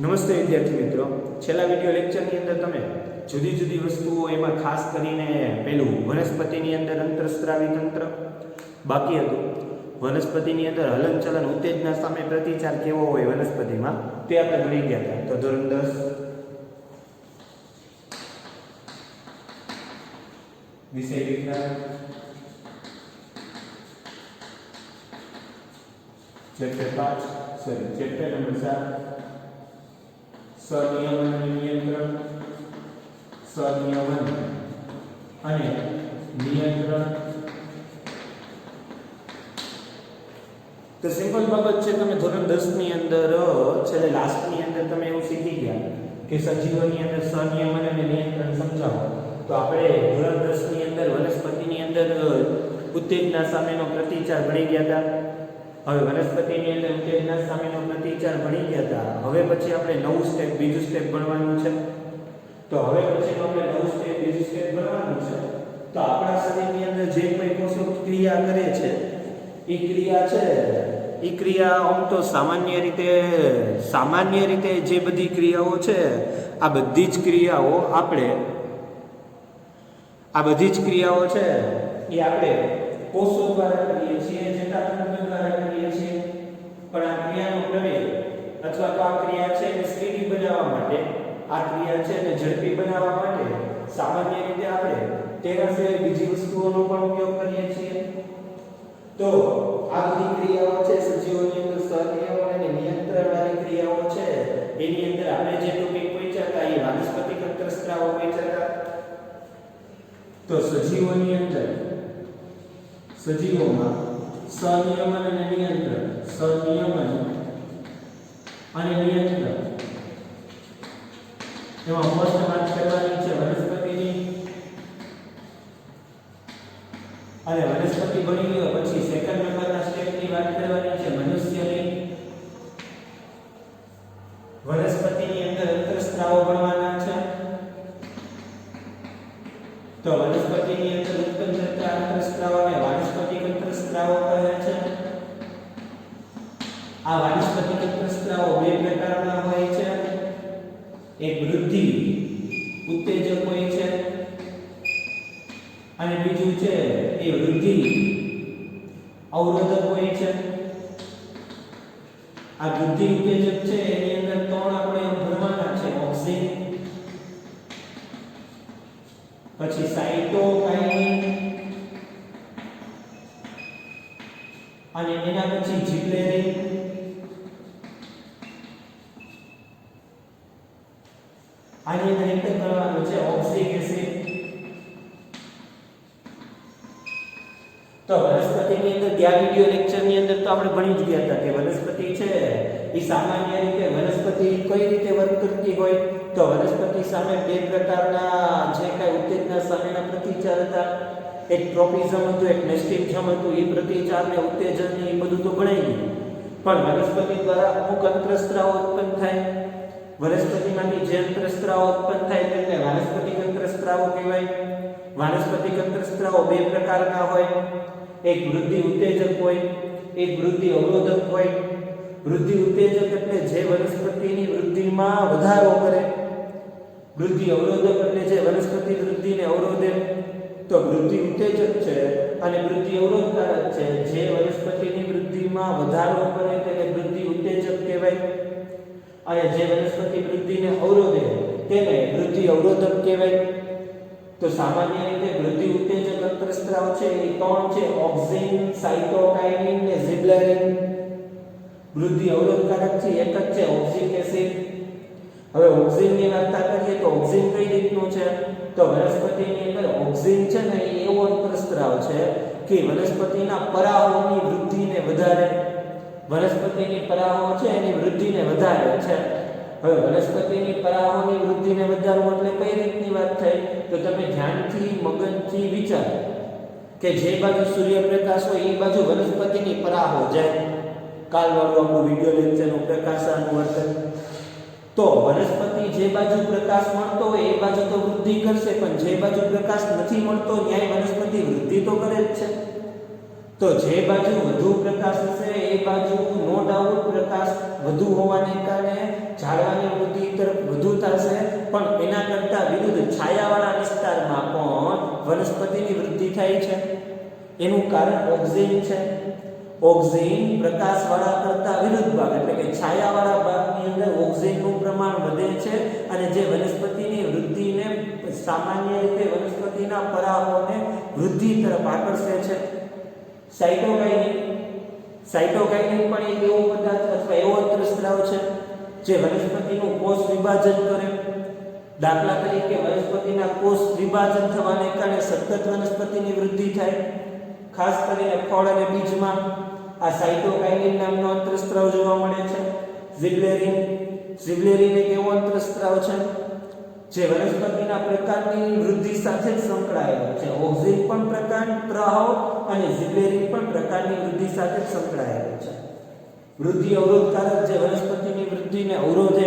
નમસ્તે વિદ્યાર્થી મિત્રો, છેલ્લા વિડિયો લેક્ચરની અંદર તમે જુદી જુદી વસ્તુઓ એમાં ખાસ કરીને પેલું વનસ્પતિની અંદર અંતરસ્ત્રાવી તંત્ર બાકી હતું. વનસ્પતિની અંદર હલનચલન ઉત્તેજના સામે પ્રતિચાર કેવો હોય વનસ્પતિમાં તે આપણે ભણી ગયા હતા. તો ધોરણ 10 વિષય વિજ્ઞાન ચેપ્ટર નંબર 7 સનિયમન અને નિયંત્રણ, સનિયમન અને નિયંત્રણ. તો સિમ્પલ બાબત છે, તમે ધોરણ 10 ની અંદર છેલ્લે લાસ્ટ ની અંદર તમે એવું શીખી ગયા કે સજીવોની અંદર સનિયમન અને નિયંત્રણ સમજાવો. તો આપણે ધોરણ 10 ની અંદર વનસ્પતિની અંદર ઉત્તેજના સામેનો પ્રતિચાર ભણી ગયા હતા. હવે વનસ્પતિની અંદર ઉત્તેજના સામેનો પ્રતિચાર ભણી ગયા હતા. હવે પછી આપણે નવું સ્ટેપ, બીજું સ્ટેપ ભણવાનું છે. તો હવે પછી આપણે નવું સ્ટેપ, બીજું સ્ટેપ ભણવાનું છે. તો આપણા શરીરની અંદર જે કોઈ કોષો ક્રિયા કરે છે એ ક્રિયા છે, એ ક્રિયા આમ તો સામાન્ય રીતે જે બધી ક્રિયાઓ છે, આ બધી જ ક્રિયાઓ છે એ આપણે કોષો દ્વારા કરીએ છીએ, ચેતાતંત્ર દ્વારા કરીએ છીએ. પણ આ ક્રિયાનો પ્રવેગ અથવા તો આ ક્રિયા છે એને સ્પીડી બનાવવા માટે, આ ક્રિયા છે એને ઝડપી બનાવવા માટે સામાન્ય રીતે આપણે તેના સિવાય બીજી વસ્તુઓનો પણ ઉપયોગ કરીએ છીએ. તો આ બધી ક્રિયાઓ છે સજીવોની અંદર સનિયમન અને નિયંત્રણવાળી ક્રિયાઓ છે. એની અંદર આપણે જે ટોપિક પૂછ્યા હતા એ વાનસ્પતિક અંતરસ્ત્રાવો પૂછ્યા હતા. તો સજીવોમાં સનિયમન અને નિયંત્રણ, સનિયમન અને નિયંત્રણ એમાં ફર્સ્ટ વાત કરવાની છે વનસ્પતિની. અને વનસ્પતિ બની ગયો પછી સેકન્ડ નંબરના સ્ટેપની વાત કરવાની છે મનુષ્યની. વનસ્પતિની અંદર અંતરસ્ત્રાવો ભણવાના છે. તો વનસ્પતિની અંદર ઉત્પન્ન થતા અંતરસ્ત્રાવોને વાનસ્પતિક અંતરસ્ત્રાવો કહે છે. આ વાનસ્પતિક અંતરસ્ત્રાવો બે પ્રકારના હોય છે. એક વૃદ્ધિ ઉત્તેજક હોય છે અને બીજું છે એ વૃદ્ધિ અવરોધક હોય છે. આ વૃદ્ધિ ઉત્તેજક છે એની અંદર ત્રણ આપણે ભણવાના છે: ઓક્સિન, પછી સાઇટોકાઇનિન અને એના પછી જીબ્રેલિન. આની અંદર એક જ કરવાનું છે ઓક્સિક એસિડ. તો વનસ્પતિની અંદર ગયા વિડિયો લેક્ચરની અંદર તો આપણે ભણી જ ગયા હતા કે વનસ્પતિ છે એ સામાન્ય રીતે વનસ્પતિ કઈ રીતે વર્ક કરતી હોય. તો વનસ્પતિ સામે બે પ્રકારના જે કઈ ઉત્તેજના સામેના પ્રતિચાર હતા. એક ટ્રોપિઝમ હતું, એક નેસ્ટિઝમ હતું. એ પ્રતિચાર ને ઉત્તેજન ને એ બધું તો ભણાઈ ગયું. પણ વનસ્પતિ દ્વારા અમુક અંતરસ્ત્રાવો ઉત્પન્ન થાય. વનસ્પતિમાંથી જે અંતરસ્ત્રાવો ઉત્પન્ન થાય તેમને વાનસ્પતિક અંતરસ્ત્રાવો કહેવાય. વાનસ્પતિક અંતરસ્ત્રાવો બે પ્રકારના હોય. એક વૃદ્ધિ ઉત્તેજક હોય, એક વૃદ્ધિ અવરોધક હોય. વૃદ્ધિ ઉત્તેજક એટલે જે વનસ્પતિની વૃદ્ધિમાં વધારો કરે. વૃદ્ધિ અવરોધક એટલે જે વનસ્પતિ વૃદ્ધિને અવરોધે. તો વૃદ્ધિ ઉત્તેજક છે અને વૃદ્ધિ અવરોધકારક છે. જે વનસ્પતિની વૃદ્ધિમાં વધારો કરે તેને વૃદ્ધિ ઉત્તેજક કહેવાય અને જે વનસ્પતિ વૃદ્ધિને અવરોધે તેને વૃદ્ધિ અવરોધક કહેવાય. તો સામાન્ય રીતે વૃદ્ધિ ઉત્તેજક અંતરસ્ત્રાવ છે એ ત્રણ છે: ઓક્સિન, સાઇટોકાઇનિન ને જીબ્રેલિન. વૃદ્ધિ અવરોધકારક છે એક જ છે ઓક્સિક એસિડ. હવે ઓક્સિનની વાત કરીએ તો ઓક્સિન કઈ રીતનું છે? તો વનસ્પતિની અંદર ઓક્સિન છે ને એ એવો અંતરસ્ત્રાવ છે કે વનસ્પતિના પરાહોની વૃદ્ધિને વધારે. વનસ્પતિની પરાહો છે એની વૃદ્ધિને વધારે છે. હવે વનસ્પતિની પરાહોની વૃદ્ધિને વધારવું એટલે કઈ રીતની વાત થઈ? તો તમે ધ્યાનથી મગજથી વિચારો કે જે બાજુ સૂર્યપ્રકાશ હોય એ બાજુ વનસ્પતિની પરાહો જાય. કાલવાળું આપણું વિડિયો લેક્ચરનું પ્રકાશનું વર્તન. તો વનસ્પતિ જે બાજુ પ્રકાશ મળતો હોય એ બાજુ તો વૃદ્ધિ કરશે, પણ જે બાજુ પ્રકાશ નથી મળતો ત્યાં વનસ્પતિ વૃદ્ધિ તો કરે જ છે. તો જે બાજુ વધુ પ્રકાશ હશે એ બાજુ નો ડાઉટ પ્રકાશ વધુ હોવાને કારણે ઝાડવાની વૃદ્ધિ તરફ વધુ થશે, પણ એના કરતા વિરુદ્ધ છાયાવાળા વિસ્તારમાં પણ વનસ્પતિની વૃદ્ધિ થાય છે. એનું કારણ ઓક્સિજન છે. ઓક્સિજન પ્રકાશવાળા કરતા વિરુદ્ધ ભાગ એટલે કે છાયાવાળા ભાગની અંદર ઓક્સિજનનું પ્રમાણ વધે છે અને જે વનસ્પતિની વૃદ્ધિને સામાન્ય રીતે વનસ્પતિના પરાગોને વૃદ્ધિ તરફ આકર્ષે છે. સાયટોકાઇનિન પણ એક એવો પદાર્થ અથવા એવો અંતઃસ્ત્રાવ છે જે વનસ્પતિનું કોષ વિભાજન કરે. દાખલા તરીકે વનસ્પતિના કોષ વિભાજન થવાને કારણે સતત વનસ્પતિની વૃદ્ધિ થાય. ખાસ કરીને ફળ અને બીજમાં આ સાયટોકાઇનિન નામનો અંતઃસ્ત્રાવ જોવા મળે છે. ઝિબલેરિન એક એવો અંતઃસ્ત્રાવ છે જે વનસ્પતિના પ્રકારની વૃદ્ધિ સાથે જ સંકળાયેલો છે. ઓક્સિન પણ પ્રકાંડ પ્રવાહો અને ઝિબલેરિન પણ પ્રકારની વૃદ્ધિ સાથે જ સંકળાયેલો છે. વૃદ્ધિ અવરોધકારક જે વનસ્પતિની વૃદ્ધિને અવરોધે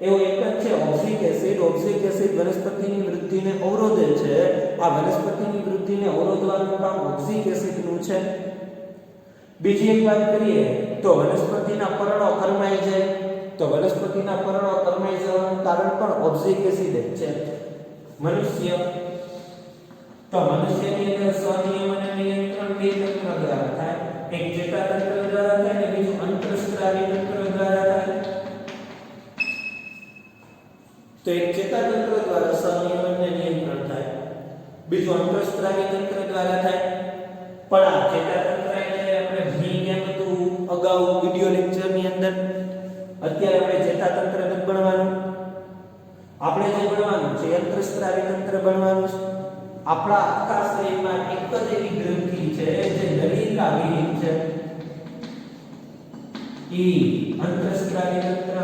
એવો એક જ છે ઓક્સિક એસિડ. ઓક્સિક એસિડ વનસ્પતિની વૃદ્ધિને અવરોધે છે. આ વનસ્પતિની વૃદ્ધિને અવરોધવાનું કામ ઓક્સિક એસિડનું છે. બીજી એક વાત કરીએ તો વનસ્પતિના પર્ણો કરમાઈ જાય, તો વનસ્પતિના પર્ણો કરમાઈ જવાનું કારણ પણ ઓક્સિક એસિડ જ છે. મનુષ્યની અંદર સ્વનિયમન અને નિયંત્રણ બે તંત્ર દ્વારા થાય. એક ચેતાતંત્ર દ્વારા થાય અને બીજું અંતઃસ્ત્રાવી તંત્ર દ્વારા થાય. તો એક ચેતાતંત્ર દ્વારા સ્વનિયમન અને નિયંત્રણ થાય, બીજું અંતઃસ્ત્રાવી તંત્ર દ્વારા થાય. પણ આ ચેતાતંત્ર એટલે આપણે ભણી ગયા બધું અગાઉ વિડિયો લેક્ચરની અંદર. અત્યારે આપણે ચેતાતંત્ર નથી ભણવાનું. આપણે જે ભણવાનું છે અંતઃસ્ત્રાવી તંત્ર ભણવાનું છે. આપણા આખા શરીરમાં એક જ એવી ગ્રંથિ છે જે નલિકા વિહીન છે. અંતઃસ્ત્રાવી તંત્ર.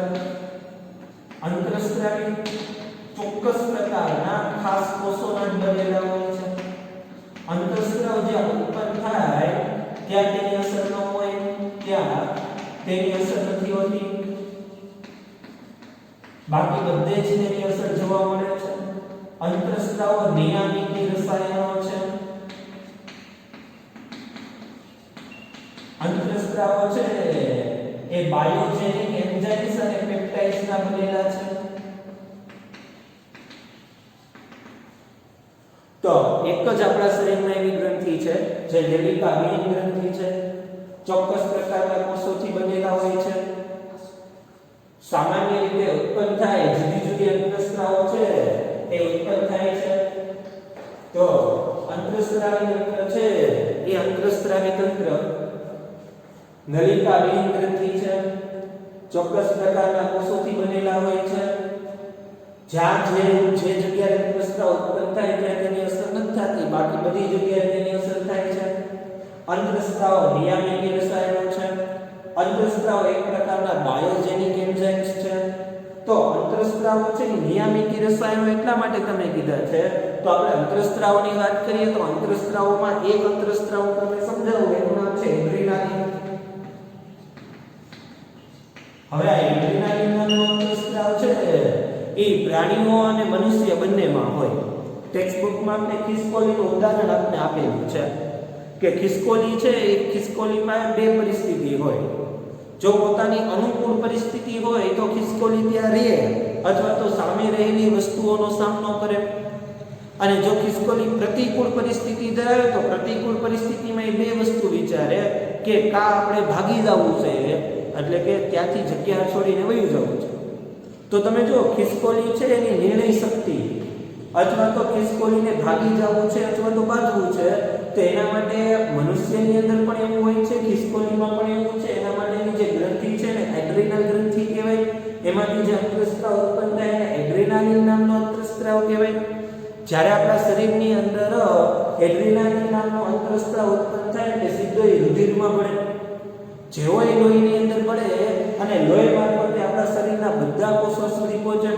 અંતઃસ્ત્રાવી ચોક્કસ પ્રકારના ખાસ કોષોના બનેલા હોય છે. અંતઃસ્ત્રાવ જ્યાં ઉત્પન્ન થાય ત્યાં તેની અસર ન હોય, ત્યાં તેની અસર નથી હોતી. બાકી બધે જ તેની અસર જોવા મળે છે. અંતઃસ્ત્રાવો નિયામિકી રસાયણો છે. અંતઃસ્ત્રાવો છે એ બાયોજેનિક એન્ઝાઇમ્સ અને પેપ્ટાઇડ્સ ના બનેલા છે. તો એક જ આપણા શરીરમાં એવી ગ્રંથિ છે જે નલિકા વિહીન ગ્રંથિ છે. ચોક્કસ પ્રકારના કોષોથી બનેલા હોય છે. સામાન્ય રીતે ઉત્પન્ન થાય જુદી જુદી અંતઃસ્ત્રાવો છે એ ઉત્પન્ન થાય છે. તો અંતઃસ્ત્રાવી તંત્ર છે એ અંતઃસ્ત્રાવી તંત્ર નલિકા વિહીન ગ્રંથિ છે. ચોક્કસ પ્રકારના કોષોથી બનેલા હોય છે. જ્યાં જે જગ્યાએ અંતઃસ્ત્રાવ ઉત્પન્ન થાય ત્યાં તેની અસર નથી થતી, બાકી બધી જગ્યાએ તેની અસર થાય છે. અંતઃસ્ત્રાવ નિયામિકી રસાયણો છે. અંતઃસ્ત્રાવ એક પ્રકારના બાયોજેનિક એન્ઝાઇમ્સ છે. તો અંતઃસ્ત્રાવો છે નિયામિકી રસાયણો એટલા માટે તમે કીધા છે. તો આપણે અંતઃસ્ત્રાવની વાત કરીએ તો અંતઃસ્ત્રાવોમાં એક અંતઃસ્ત્રાવ તમને સમજાવું, એનું નામ છે એડ્રીનાલિન. હવે આ એડ્રીનાલિન નામનો અંતઃસ્ત્રાવ છે એ પ્રાણીઓ અને મનુષ્ય બંનેમાં હોય. ટેક્સ્ટબુકમાં આપણે ખિસકોલીનું ઉદાહરણ આપણે આપેલું છે કે ખિસકોલી છે એ ખિસકોલીમાં બે પરિસ્થિતિ હોય. જો પોતાની અનુકૂળ પરિસ્થિતિ હોય તો ખિસકોલી ત્યાં રહે અથવા તો સામે રહેલી વસ્તુઓનો સામનો કરે. અને જો ખિસકોલી પ્રતિકૂળ પરિસ્થિતિ ધરાવે તો પ્રતિકૂળ પરિસ્થિતિમાં એ બે વસ્તુ વિચારે કે કા આપણે ભાગી જવું છે, એટલે કે ત્યાંથી જગ્યા છોડીને વયું જવું છે. તો તમે જો ખિસકોલી છે એની નિર્ણય શક્તિ અથવા તો ખિસકોલીને ભાગી જવું છે અથવા તો બાજવું છે, તો એના માટે મનુષ્યની અંદર પણ એવું હોય છે, ખિસકોલીમાં પણ એવું છે. એના માટેની જે ગ્રંથિ છે ને એડ્રીનલ ગ્રંથિ કહેવાય. એમાંથી જે અંતઃસ્ત્રાવ ઉત્પન્ન થાય એને એડ્રીનાલિન નામનો અંતઃસ્ત્રાવ કહેવાય. જ્યારે આપણા શરીરની અંદર એડ્રીનાલિન નામનો અંતઃસ્ત્રાવ ઉત્પન્ન થાય એટલે સીધો એ રુધિરમાં પડે. જેવો એ લોહીની અંદર પડે અને લોહી મારફતે આપણા શરીરના બધા કોષો સુધી પહોંચે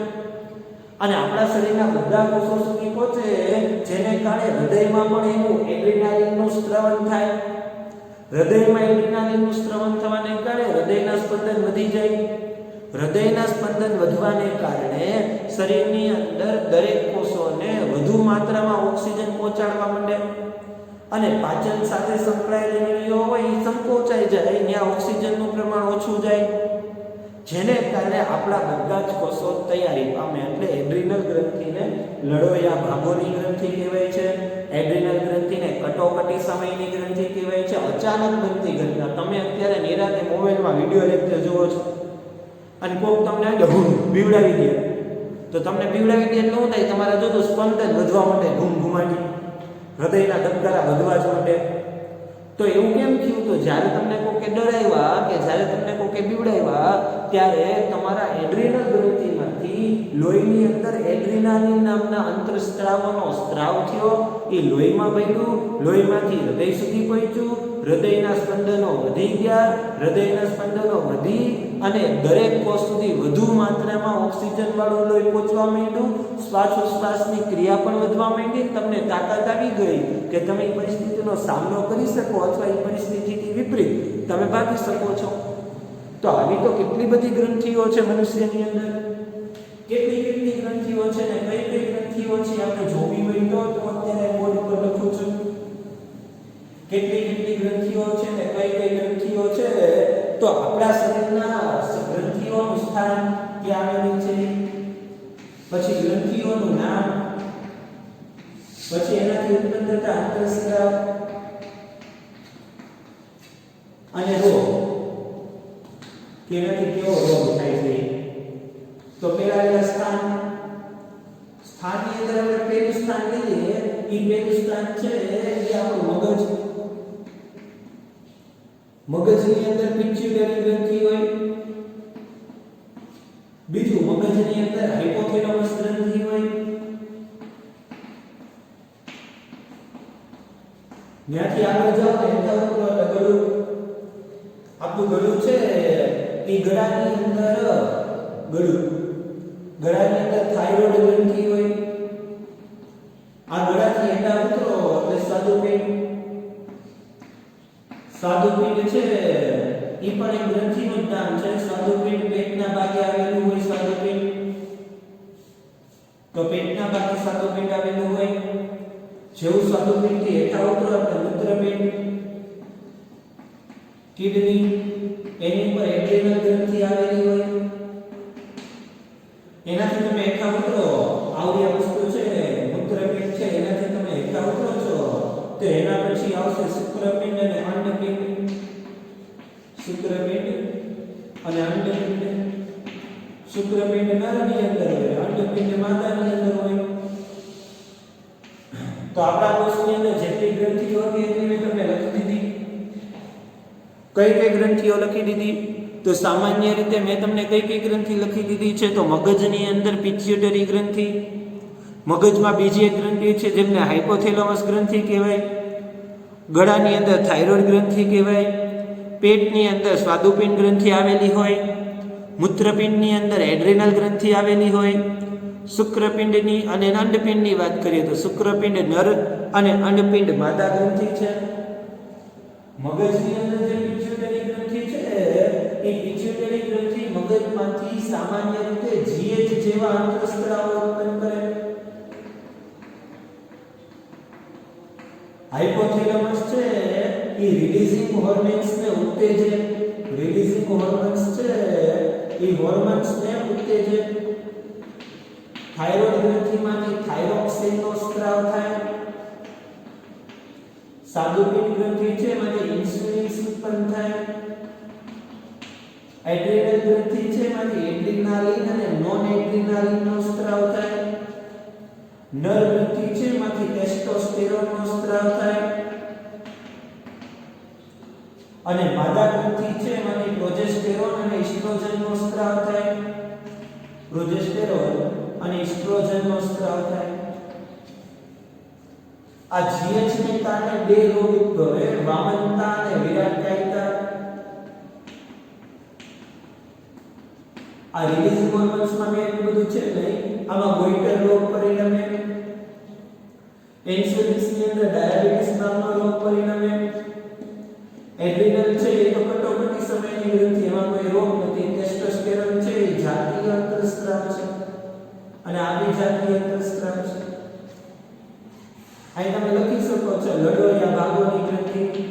અને આપણા શરીરના બધા કોષો સુધી પહોંચે, જેને કારણે હૃદયમાં પણ એનું એડ્રીનાલિનનું સ્ત્રવણ થાય. હૃદયમાં એડ્રીનાલિનનું સ્ત્રવણ થવાને કારણે હૃદયના સ્પંદન વધી જાય. હૃદયના સ્પંદન વધવાને કારણે શરીરની અંદર દરેક કોષોને વધુ માત્રામાં ઓક્સિજન પહોંચાડવા માંડે અને પાચન સાથે સંકળાયેલી નળીઓ હોય એ સંકોચાઈ જાય, ત્યાં ઓક્સિજનનું પ્રમાણ ઓછું જાય, જેને કારણે આપણા બધા જ કોષો તૈયારી પામે. એટલે એડ્રિનલ ગ્રંથિને લડોયા ભાગોની ગ્રંથિ કહેવાય છે. એડ્રિનલ ગ્રંથિને કટોકટી સમયની ગ્રંથિ કહેવાય છે. અચાનક બનતી ઘટના. તમે અત્યારે નિરાતે મોબાઈલમાં વિડિયો લેક્ચર જુઓ છો અને કોક તમને બીવડાવી દે, તો તમને બીવડાવી દે એટલે શું થાય? તમારા જોતું સ્પંદન વધવા માંડે, ઘૂમ ઘુમાટી, હૃદયના ધબકારા વધવા જ માંડે. તો એવું કેમ થયું? તો જ્યારે તમને કોકે ડરાવ્યા કે જ્યારે તમને કોકે બીવડાવ્યા ત્યારે તમારા એડ્રિનલ ગ્રંથિમાંથી લોહીની અંદર એડ્રિનાલિન નામના અંતરસ્ત્રાવનો સ્ત્રાવ થયો, એ લોહીમાં ભળ્યું, લોહીમાંથી હૃદય સુધી પહોંચ્યું, હૃદયના સ્પંદનો વધી ગયા, હૃદયના સ્પંદનો વધી અને દરેક કોષ સુધી વધુ માત્રામાં ઓક્સિજન વાળું લોહી પહોંચવા માંડ્યું, શ્વાસોશ્વાસની ક્રિયા પણ વધવા માંડી, તમને તાકાત આવી ગઈ કે તમે એ પરિસ્થિતિનો સામનો કરી શકો અથવા એ પરિસ્થિતિથી વિપરીત તમે ભાગી શકો છો. તો આવી તો કેટલી બધી ગ્રંથિઓ છે મનુષ્યની અંદર, કેટલી ગ્રંથિઓ છે ને કઈ ગ્રંથિઓ છે આપણે જોવી હોય તો અત્યારે બોર્ડ પર લખું છું. કેટલી ગ્રંથિઓ છે ને કઈ ગ્રંથિઓ છે, તો આપણા શરીરના ગ્રંથિઓનું સ્થાન ક્યાં આવેલું છે, પછી ગ્રંથિઓનું નામ, પછી એનાથી ઉત્પન્ન થતા અંતરસ્ત્રાવ અને રોગ, કે એનાથી કેવો રોગ થાય છે. તો પેલા સ્થાનની અંદર આપણે પહેલું સ્થાન લઈએ, એ પહેલું સ્થાન છે એ આપણું મગજ. મગજની અંદર પિટ્યુટરી ગ્રંથિ હોય. બીજું, મગજની અંદર હાઇપોથેલેમસ ગ્રંથિ હોય. ત્યાંથી આગળ જાઓ ને ગળું, આપણું ગળું છે એ ગળાની અંદર ગળાની અંદર થાઇરોઇડ ગ્રંથિ હોય. આ ગળાથી હેઠા ઉતરો એટલે સ્વાદુપિંડ. સ્વાદુપિંડ છે એ પણ એક ગ્રંથિનું જ નામ છે. સ્વાદુપિંડ પેટના ભાગે આવેલું હોય. સ્વાદુપિંડ તો પેટના ભાગે સ્વાદુપિંડ આવેલું હોય. જેવું સ્વાદુપિંડથી હેઠા ઉતરો એટલે મૂત્રપિંડ, કિડની, એની ઉપર એડ્રિનલ ગ્રંથિ આવેલી હોય. એનાથી તમે હેઠા ઉતરો, આવડી આ વસ્તુ છે મૂત્રપિંડ છે, એનાથી તમે હેઠા ઉતરો છો તો એના પછી આવશે શુક્રપિંડ અને અંડપિંડ. શુક્રપિંડ અને અંડપિંડ. શુક્રપિંડ નરની અંદર હોય, અંડપિંડ માતાની અંદર હોય. તો આપણા કોષની અંદર જેટલી ગ્રંથિઓ હતી એટલી મેં તમને લખી દીધી. કઈ ગ્રંથિઓ લખી દીધી? તો સામાન્ય રીતે મેં તમને કઈ ગ્રંથિ લખી દીધી છે? તો મગજની અંદર પિટ્યુટરી ગ્રંથિ, મગજમાં બીજી એક ગ્રંથિ છે જેમને હાઇપોથેલેમસ ગ્રંથિ કહેવાય, ગળાની અંદર થાઇરોઇડ ગ્રંથિ કહેવાય, પેટની અંદર સ્વાદુપિંડ ગ્રંથિ આવેલી હોય, મૂત્રપિંડની અંદર એડ્રિનલ ગ્રંથિ આવેલી હોય, શુક્રપિંડની અને અંડપિંડની વાત કરીએ તો શુક્રપિંડ નર અને અંડપિંડ માદા ગ્રંથિ છે. મગજની અંદર જે પિટ્યુટરી ગ્રંથિ છે એ પિટ્યુટરી ગ્રંથિ મગજમાંથી સામાન્ય રીતે જીએચ જેવા અંતરસ્ત્રાવો ઉત્પન્ન કરે. હાઇપોથેલેમસ છે એ રિલીઝિંગ હોર્મોન્સને ઉત્તેજે. રિલીઝિંગ હોર્મોન્સ છે એ હોર્મોન્સને ઉત્તેજે. થાઇરોઇડ ગ્રંથિમાંથી થાઇરોક્સિનનો સ્ત્રાવ થાય. સ્વાદુપિંડ ગ્રંથિ છે એમાંથી ઇન્સ્યુલિન ઉત્પન્ન થાય. એડ્રિનલ ગ્રંથિ છે એમાંથી એડ્રિનાલિન અને નોન એડ્રિનાલિનનો સ્ત્રાવ થાય. નર ગ્રંથિ છે એમાંથી ટેસ્ટોસ્ટેરોનનો સ્ત્રાવ થાય. અને માદા ગ્રંથિ છે એમાંથી પ્રોજેસ્ટેરોન અને ઇસ્ટ્રોજનનો સ્ત્રાવ થાય. પ્રોજેસ્ટેરોન અને ઇસ્ટ્રોજનનો સ્ત્રાવ થાય. આ જીએચ ને કારણે બે રોગ ઉદ્ભવે, વામનતા અને વિરાટકાયતા. આ રિલીઝિંગ હોર્મોન્સમાં મેં એટલું બધું છે નહીં. આમાં ગોઈટર રોગ પરિણમે, ઇન્સ્યુલિન્સની અંદર ડાયાબિટીસ નામનો રોગ પરિણમે. એડ્રિનલ છે એ તો કટોકટી સમયની ગ્રંથિ, એમાં કોઈ રોગ નથી. ટેસ્ટોસ્ટેરોન છે એ જાતીય અંતરસ્ત્રાવ છે અને આ બી જાતીય અંતરસ્ત્રાવ છે. અહીં તમે લખી શકો શકો છો લડોયા ભાગોની ગ્રંથિ,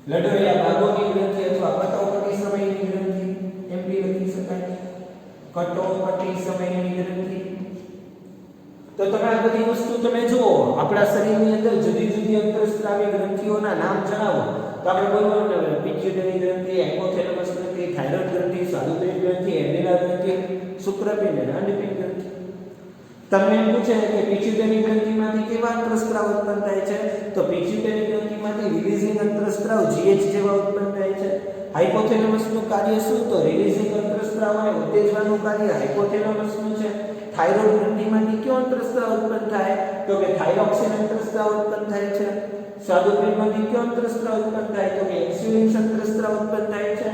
લડોયા ભાગોની ગ્રંથિ અથવા કટોકટી સમયની ગ્રંથિ એમ બી લખી શકાય, કટોકટી સમયની ગ્રંથિ. તો તમે આ બધી વસ્તુ તમે જુઓ આપણા શરીરની અંદર જુદી જુદી અંતરસ્ત્રાવી ગ્રંથિઓના નામ જણાવો તો આપણે બોલવાનું ને પિટ્યુટરી ગ્રંથિ, હાઇપોથેલેમસ ગ્રંથિ, થાઇરોઇડ ગ્રંથિ, સ્વાદુપિંડ ગ્રંથિ, એડ્રિનલ ગ્રંથિ, શુક્રપિંડ અને અંડપિંડ ગ્રંથિ. તમને એમ પૂછે કે પિટ્યુટરી ગ્રંથિમાંથી કેવા અંતરસ્ત્રાવ ઉત્પન્ન થાય છે તો પિટ્યુટરી ગ્રંથિમાંથી રિલીઝિંગ અંતરસ્ત્રાવ GH જેવા ઉત્પન્ન થાય છે. હાઇપોથેલેમસનું કાર્ય શું તો રિલીઝિંગ અંતરસ્ત્રાવને ઉત્તેજવાનું કાર્ય હાઇપોથેલેમસનું છે. થાઇરોઇડ ગ્રંથિમાંથી કયો અંતરસ્ત્રાવ ઉત્પન્ન થાય તો કે થાઇરોક્સિન અંતરસ્ત્રાવ ઉત્પન્ન થાય છે. સ્વાદુપિંડમાંથી કયો અંતરસ્ત્રાવ ઉત્પન્ન થાય તો કે ઇન્સ્યુલિન અંતરસ્ત્રાવ ઉત્પન્ન થાય છે.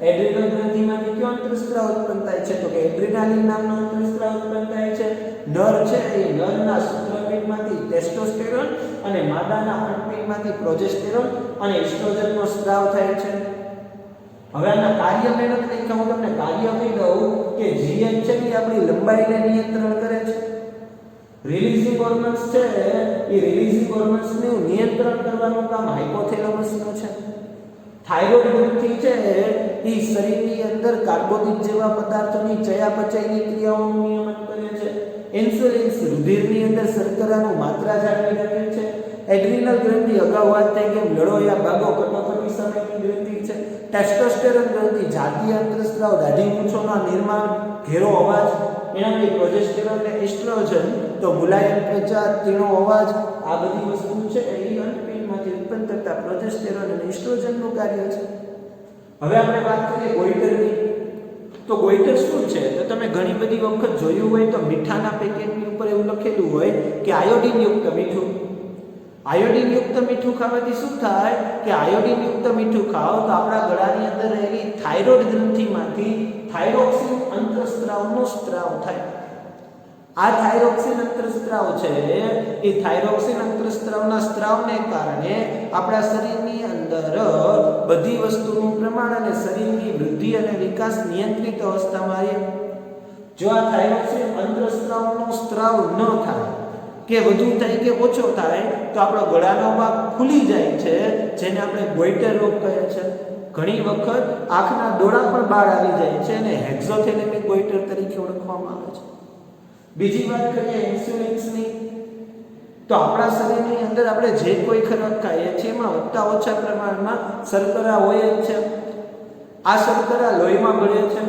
એડ્રિનલ ગ્રંથિમાંથી કયો અંતરસ્ત્રાવ ઉત્પન્ન થાય છે તો કે એડ્રિનાલિન નામનો અંતરસ્ત્રાવ ઉત્પન્ન થાય છે. નર છે એ નરના શુક્રપિંડમાંથી ટેસ્ટોસ્ટેરોન અને માદાના અંડપિંડમાંથી પ્રોજેસ્ટેરોન અને એસ્ટ્રોજનનો સ્ત્રાવ થાય છે. હવે આના કાર્ય મેં નથી લખ્યા, હું તમને કાર્ય કહી દઉં કે GH છે એ આપણી લંબાઈને નિયંત્રણ કરે છે. રિલીઝિંગ હોર્મોન્સ છે એ રિલીઝિંગ હોર્મોન્સનું નિયંત્રણ કરવાનું કામ હાઇપોથેલેમસનું છે. થાઇરોઇડ ગ્રંથિ છે એ શરીરની અંદર કાર્બોદિત જેવા પદાર્થોની ચયાપચયની ક્રિયાઓનું નિયમન કરે છે. ઇન્સ્યુલિન રુધિરની અંદર શર્કરાનું માત્રા જાળવી રાખે છે. એડ્રિનલ ગ્રંથિ અગાઉ વાત થઈ કે લડોયા ભાગો કટોકટી સમયની ગ્રંથિ છે. ટેસ્ટોસ્ટેરોન ગ્રંથિ જાતીય અંતરસ્ત્રાવ, દાઢી મૂછોના નિર્માણ, ઘેરો અવાજ, એનાથી પ્રોજેસ્ટેરોન અને એસ્ટ્રોજન તો મુલાયમ ત્વચા, તીણો અવાજ, આ બધી વસ્તુ છે એ અંડપિંડમાંથી ઉત્પન્ન થતા પ્રોજેસ્ટેરોન અને એસ્ટ્રોજનનું કાર્ય છે. હવે આપણે વાત કરીએ ગોઈટરની. તો ગોઈટર શું છે તો તમે ઘણી બધી વખત જોયું હોય તો મીઠાના પેકેટની ઉપર એવું લખેલું હોય કે આયોડિન યુક્ત મીઠું. આયોડિન યુક્ત મીઠું ખાવાથી શું થાય કે આયોડિન યુક્ત મીઠું ખાઓ તો આપણા ગળાની અંદર રહેલી થાઇરોઇડ ગ્રંથિમાંથી થાઇરોક્સિન અંતરસ્ત્રાવનો સ્ત્રાવ થાય. આ થાઇરોક્સિન અંતરસ્ત્રાવ છે એ થાઇરોક્સિન અંતરસ્ત્રાવના સ્ત્રાવને કારણે આપણા શરીરની અંદર બધી વસ્તુનું પ્રમાણ અને શરીરની વૃદ્ધિ અને વિકાસ નિયંત્રિત અવસ્થામાં રહે. જો આ થાઇરોક્સિન અંતરસ્ત્રાવનો સ્ત્રાવ ન થાય કે વધુ થાય કે ઓછો થાય તો આપણો ગળાનો ભાગ ફૂલી જાય છે, જેને આપણે ગોઈટર રોગ કહે છે. ઘણી વખત આંખના ડોળા પણ બહાર આવી જાય છે અને હેક્ઝોથેલેમિક ગોઈટર તરીકે ઓળખવામાં આવે છે. બીજી વાત કરીએ ઇન્સ્યુલિન્સની. તો આપણા શરીરની અંદર આપણે જે કોઈ ખોરાક ખાઈએ છીએ એમાં વધતા ઓછા પ્રમાણમાં શર્કરા હોય જ છે. આ શર્કરા લોહીમાં ભળે છે.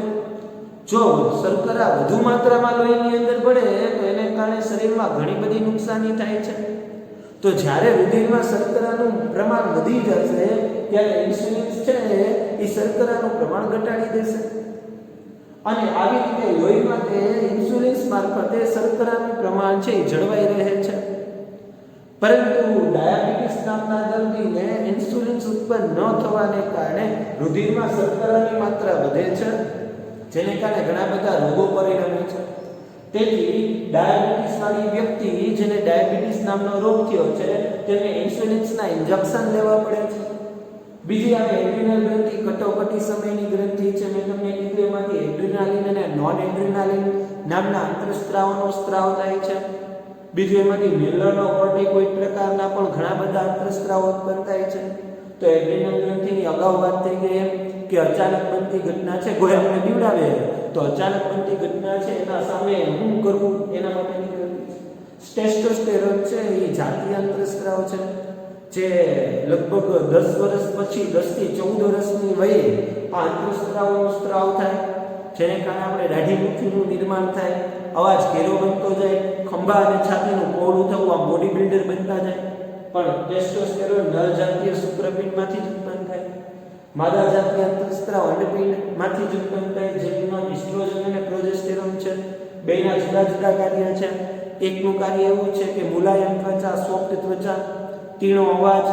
જો શર્કરા વધુ માત્રામાં લોહીની અંદર ભળે તો એને કારણે શરીરમાં ઘણી બધી નુકસાની થાય છે. તો જ્યારે રુધિરમાં શર્કરાનું પ્રમાણ વધી જશે ત્યારે ઇન્સ્યુલિન છે એ શર્કરાનું પ્રમાણ ઘટાડી દેશે અને આવી રીતે લોહીમાં તે ઇન્સ્યુલિન મારફતે શર્કરાનું પ્રમાણ છે એ જળવાઈ રહે છે. પરંતુ ડાયાબિટીસ નામના દર્દીને ઇન્સ્યુલિન ઉત્પન્ન ન થવાને કારણે રુધિરમાં શર્કરાની માત્રા વધે છે, જેને કારણે ઘણા બધા રોગો પરિણમે છે. તેથી ડાયાબિટીસ વાળી વ્યક્તિ જેને ડાયાબિટીસ નામનો રોગ થયો છે તેને ઇન્સ્યુલિનના ઇન્જેક્શન લેવા પડે છે. બીજી આવે એડ્રિનલ ગ્રંથિ, કટોકટી સમયની ગ્રંથિ છે. મેં તમને કીધું એમાંથી એડ્રિનાલિન અને નોન એડ્રિનાલિન નામના અંતરસ્ત્રાવનો સ્ત્રાવ થાય છે. બીજું એમાંથી મેલનોકોર્ટિકોઇડ પ્રકારના પણ ઘણા બધા અંતરસ્ત્રાવ ઉત્પન્ન થાય છે. તો એડ્રિનલ ગ્રંથિની અગાઉ વાત થઈ ગઈ એમ કે અચાનક બનતી ઘટના છે, કોઈ આપણે બીવડાવે તો અચાનક બનતી ઘટના છે એના સામે શું કરવું એના માટેની ગ્રંથિ છે. ટેસ્ટોસ્ટેરોન છે એ જાતીય અંતરસ્ત્રાવ છે જે લગભગ 10 વર્ષ પછી 10 થી 14 વર્ષની વયે આ અંતરસ્ત્રાવનો સ્ત્રાવ થાય, જેને કારણે આપણે દાઢી મૂછનું નિર્માણ થાય, અવાજ ઘેરો બનતો જાય, ખંભા અને છાતીનું પહોળું થવું, આ બોડી બિલ્ડર બનતા જાય. પણ ટેસ્ટોસ્ટેરોન નર જાતીય શુક્રપિંડમાંથી જ ઉત્પન્ન થાય. માદા જાતીય અંતરસ્ત્રાવ અંડપિંડમાંથી જ ઉત્પન્ન થાય, જેમાં એસ્ટ્રોજન અને પ્રોજેસ્ટેરોન છે. બેના જુદા જુદા કાર્ય છે. એકનું કાર્ય એવું છે કે મુલાયમ ત્વચા, સોફ્ટ ત્વચા, તીણો અવાજ,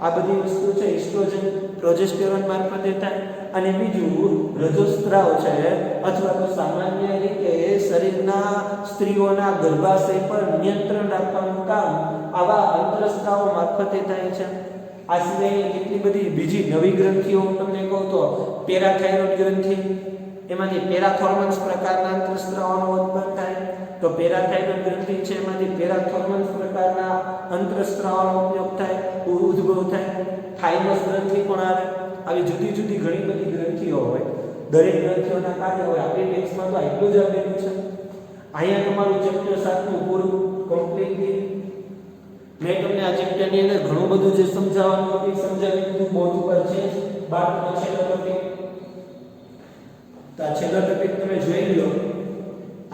આ બધી વસ્તુ છે એસ્ટ્રોજન પ્રોજેસ્ટેરોન મારફતે થાય. અને બીજું રજોસ્ત્રાવ છે અથવા તો સામાન્ય રીતે શરીરના સ્ત્રીઓના ગર્ભાશય પર નિયંત્રણ રાખવાનું કામ આવા અંતરસ્ત્રાવો મારફતે થાય છે. આ સિવાય કેટલી બધી બીજી નવી ગ્રંથિઓ તમને કહું તો પેરાથાઇરોઇડ ગ્રંથિ, એમાંથી પેરાથોર્મન્સ પ્રકારના અંતરસ્ત્રાવોનો ઉત્પન્ન થાય. તો પેરાથાઇરોઇડ ગ્રંથિ છે એમાંથી પેરાથોર્મન્સ પ્રકારના અંતરસ્ત્રાવનો ઉપયોગ થાય, ઉદ્ભવ થાય. થાઇમસ ગ્રંથિ પણ આવે. આવી જુદી જુદી ઘણી બધી ગ્રંથિઓ હોય. દરેક ગ્રંથિઓના કાર્ય હોય. આપણી ટેક્સ્ટમાં તો આટલું જ આપેલું છે. અહીંયા તમારું ચેપ્ટર 7 નું પૂરું કમ્પ્લીટ. મેં તમને આ ચેપ્ટરની અંદર ઘણું બધું જે સમજાવવાનું હતું સમજાવી દીધું. બોર્ડ ઉપર છે 12નો છેલ્લો ટોપિક. તો આ છેલ્લો ટોપિક તમે જોઈ લો.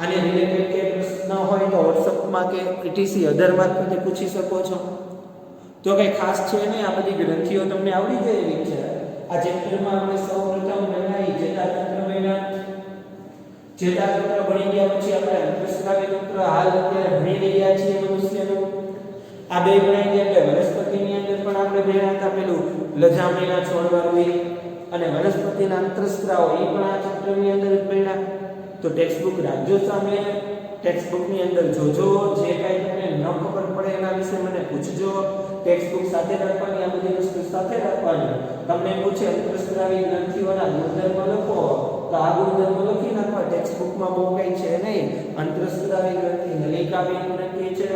આને રિલેટેડ કે પ્રશ્ન હોય તો WhatsApp કે ETC અધર મારફતે પૂછી શકો છો. તો કઈ ખાસ છે નહીં, આ બધી ગ્રંથિઓ તમને આવડી જાય એવી છે. આ ચેપ્ટરમાં આપણે સૌપ્રથમ બનાવી ચેતાતંત્ર વિના. ચેતાતંત્ર ભણી ગયા પછી આપણે અંતસ્ત્રાવી તંત્ર હાલ અત્યારે ભણી રહ્યા છીએ મનુષ્યનું. આ બે ભણાઈ ગયા એટલે વનસ્પતિની અંદર પણ આપણે ભણ્યા હતા પેલું લજામણીના છોડવાળું અને વનસ્પતિના અંતસ્ત્રાવો એ પણ આ ચેપ્ટરની અંદર જ ભણ્યા. તો ટેક્સ્ટબુક રાખજો સામે. ટેક્સ્ટબુકની અંદર જોજો. જે કાંઈ તમને ન ખબર પડે એના વિશે મને પૂછજો. ટેક્સ્ટબુક સાથે રાખવાની, આ બધી વસ્તુ સાથે રાખવાની. તમને પૂછે અંતસ્ત્રાવી ગ્રંથિઓના ગુણધર્મ લખો તો આ ગુણધર્મ લખી નાખવા. ટેક્સ્ટબુકમાં બહુ કંઈ છે નહીં. અંતસ્ત્રાવી ગ્રંથિ નલિકાવી ગ્રંથિ છે.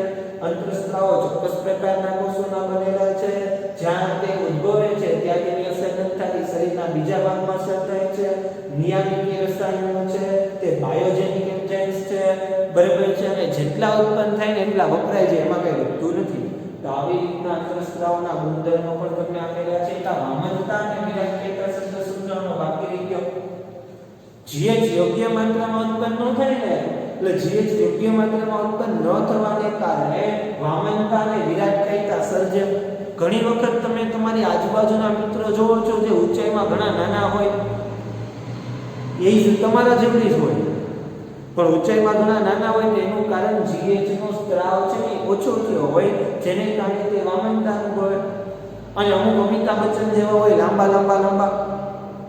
અંતસ્ત્રાવો ચોક્કસ પ્રકારના કોષોના બનેલા છે. જ્યાં તે ઉદ્ભવે છે ત્યાં તેની અસર નથી થતી, શરીરના બીજા ભાગમાં અસર થાય છે. નિયામિક રસાયણો છે, તે બાયોજેનિક એન્ઝાઇમ્સ છે, બરાબર છે. અને જેટલા ઉત્પન્ન થાય ને એટલા વપરાય છે, એમાં કંઈ વધતું નથી. તો આવી રીતના અંતસ્ત્રાવના ગુણધર્મો પણ તમને આપેલા છે. તો વામનતા અને વિરાટતા શબ્દ સમજાવવાનો બાકી રહી ગયો. GH યોગ્ય માત્રામાં ઉત્પન્ન ન થાય ને, એટલે GH યોગ્ય માત્રામાં ઉત્પન્ન ન થવાને કારણે વામનતા અને વિરાટતા સર્જે. ઘણી વખત તમે તમારી આજુબાજુના મિત્રો જોવો છો જે ઊંચાઈમાં ઘણા નાના હોય, એ તમારા જેવડી જ હોય, પણ ઊંચાઈમાં ઘણા નાના હોય તો એનું કારણ GH નો સ્ત્રાવ છે ને ઓછો થયો હોય, જેને કારણે તે વામનતા અનુભવે. અને અમુક અમિતાભ બચ્ચન જેવા હોય લાંબા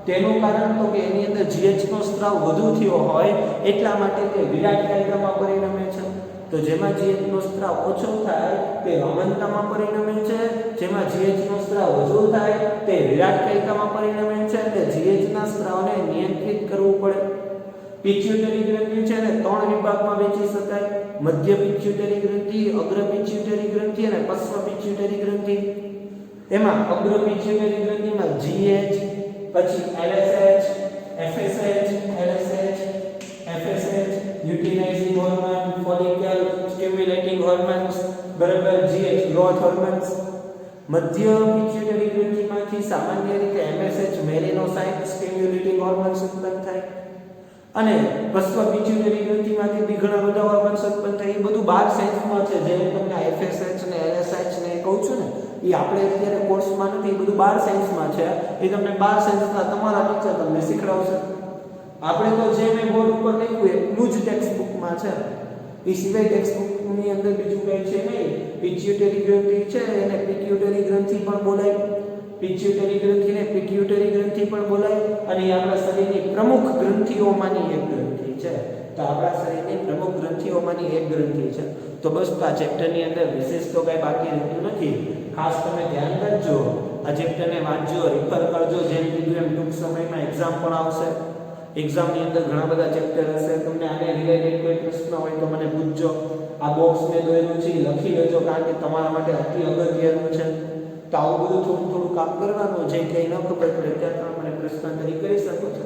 તેનું કારણ તો કે એની અંદર GH નો સ્ત્રાવ વધુ થયો હોય એટલા માટે તે વિરાટ કાયદામાં પરિણમે છે. તો જેમાં GH નો સ્ત્રાવ ઓછો થાય તે વામનતામાં પરિણમે છે, જેમાં GH નો સ્ત્રાવ વધુ થાય તે વિરાટ કાયદામાં પરિણમે છે. એટલે GH ના સ્ત્રાવને નિયંત્રિત કરવું પડે. પિટ્યુટરી ગ્રંથિ છે ને 3 વિભાગમાં વહેંચી શકાય: મધ્ય પિટ્યુટરી ગ્રંથિ, અગ્ર પિટ્યુટરી ગ્રંથિ અને પશ્ચ પિટ્યુટરી ગ્રંથિ. એમાં અગ્ર પિટ્યુટરી ગ્રંથિમાં GH, પછી LSH, FSH, LSH, FSH, luteinising hormone, follicle stimulating hormones, બરાબર, GH ગ્રોથ હોર્મોન્સ. મધ્ય પિટ્યુટરી ગ્રંથિમાંથી સામાન્ય રીતે MSH મેલિનોસાઇટ સ્ટિમ્યુલેટિંગ હોર્મોન્સ ઉત્પન્ન થાય. અને પશ્ચ પિટ્યુટરી ગ્રંથિમાંથી બી ઘણા બધા હોર્મોન્સ ઉત્પન્ન થાય. એ બધું 12 સાયન્સમાં છે. જે હું તમને FSH ને LSH ને કહું છું ને, એ આપણે અત્યારે કોર્સમાં નથી, એ બધું 12 સાયન્સમાં છે. એ તમને 12 સાયન્સના તમારા ટીચર તમને શીખડાવશે. આપણે તો જે મેં બોર્ડ ઉપર લખ્યું એટલું જ ટેક્સ્ટબુકમાં છે. એ સિવાય ટેક્સ્ટબુકની અંદર બીજું કંઈ છે નહીં. પિટ્યુટરી ગ્રંથિ છે એને પિટ્યુટરી ગ્રંથિ પણ બોલાય. પિટ્યુટરી ગ્રંથિને પિટ્યુટરી ગ્રંથિ પણ બોલાય. અને એ આપણા શરીરની પ્રમુખ ગ્રંથિઓમાંની એક ગ્રંથિ છે. તો આપણા શરીરની પ્રમુખ ગ્રંથિઓમાંની એક ગ્રંથિ છે. તો બસ આ ચેપ્ટરની અંદર વિશેષ તો કંઈ બાકી રહેતું નથી. ખાસ તમે ધ્યાન રાખજો, આ ચેપ્ટરને વાંચજો, રિફર કરજો. જેમ કીધું એમ ટૂંક સમયમાં એક્ઝામ પણ આવશે. એક્ઝામની અંદર ઘણા બધા ચેપ્ટર હશે. તમને આને રિલેટેડ કોઈ પ્રશ્ન હોય તો મને પૂછજો. આ બોક્સ મેં દોરેલું છે એ લખી લેજો, કારણ કે તમારા માટે અતિ અગત્યનું છે. તો આવું બધું થોડું કામ કરવાનું. જે કંઈ ન ખબર પડે ત્યાં તમે મને પ્રશ્નોત્તરી કરી શકો છો.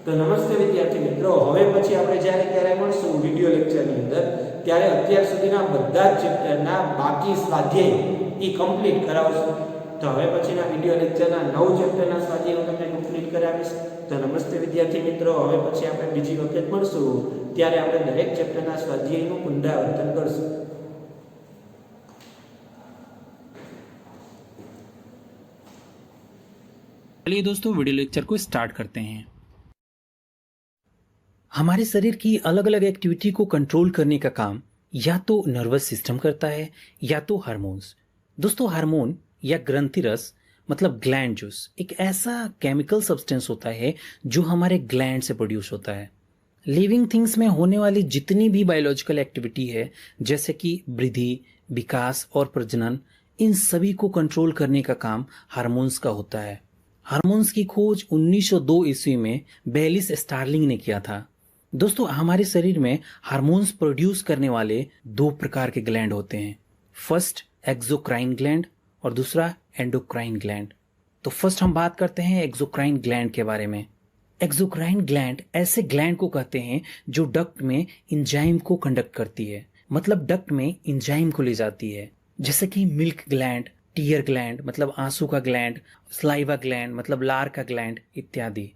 તો નમસ્તે વિદ્યાર્થી મિત્રો. હવે પછી આપણે જ્યારે મળશું વિડીયો લેક્ચરની અંદર, ત્યારે અત્યાર સુધીના બધા જ ચેપ્ટરના બાકી સ્વાધ્યાય એ કમ્પ્લીટ કરાવશું. તો હવે પછીના વિડીયો લેક્ચરના 9 ચેપ્ટરના સ્વાધ્યાય હું તમને કમ્પ્લીટ કરાવીશ. તો નમસ્તે વિદ્યાર્થી મિત્રો. હવે પછી આપણે બીજી વખત મળશું ત્યારે આપણે દરેક ચેપ્ટરના સ્વાધ્યાયનું પુનરાવર્તન કરશું. चलिए दोस्तों, वीडियो लेक्चर को स्टार्ट करते हैं। हमारे शरीर की अलग अलग एक्टिविटी को कंट्रोल करने का काम या तो नर्वस सिस्टम करता है या तो हार्मोन्स। दोस्तों, हार्मोन या ग्रंथि रस मतलब ग्लैंड जूस एक ऐसा केमिकल सब्सटेंस होता है जो हमारे ग्लैंड से प्रोड्यूस होता है। लिविंग थिंग्स में होने वाली जितनी भी बायोलॉजिकल एक्टिविटी है, जैसे कि वृद्धि, विकास और प्रजनन, इन सभी को कंट्रोल करने का काम हार्मोन्स का होता है। हार्मोन्स की खोज 1902 ईस्वी में बेलिस स्टार्लिंग ने किया था। दोस्तों हमारे शरीर में हार्मोन्स प्रोड्यूस करने वाले दो प्रकार के ग्लैंड होते हैं। फर्स्ट एक्सोक्राइन ग्लैंड और दूसरा एंडोक्राइन ग्लैंड। तो फर्स्ट हम बात करते हैं एक्सोक्राइन ग्लैंड के बारे में। एक्सोक्राइन ग्लैंड ऐसे ग्लैंड को कहते हैं जो डक्ट में एंजाइम को कंडक्ट करती है, मतलब डक्ट में एंजाइम को ले जाती है, जैसे कि मिल्क ग्लैंड, टीयर ग्लैंड मतलब आंसू का ग्लैंड, स्लाइवा ग्लैंड मतलब लार का ग्लैंड इत्यादि।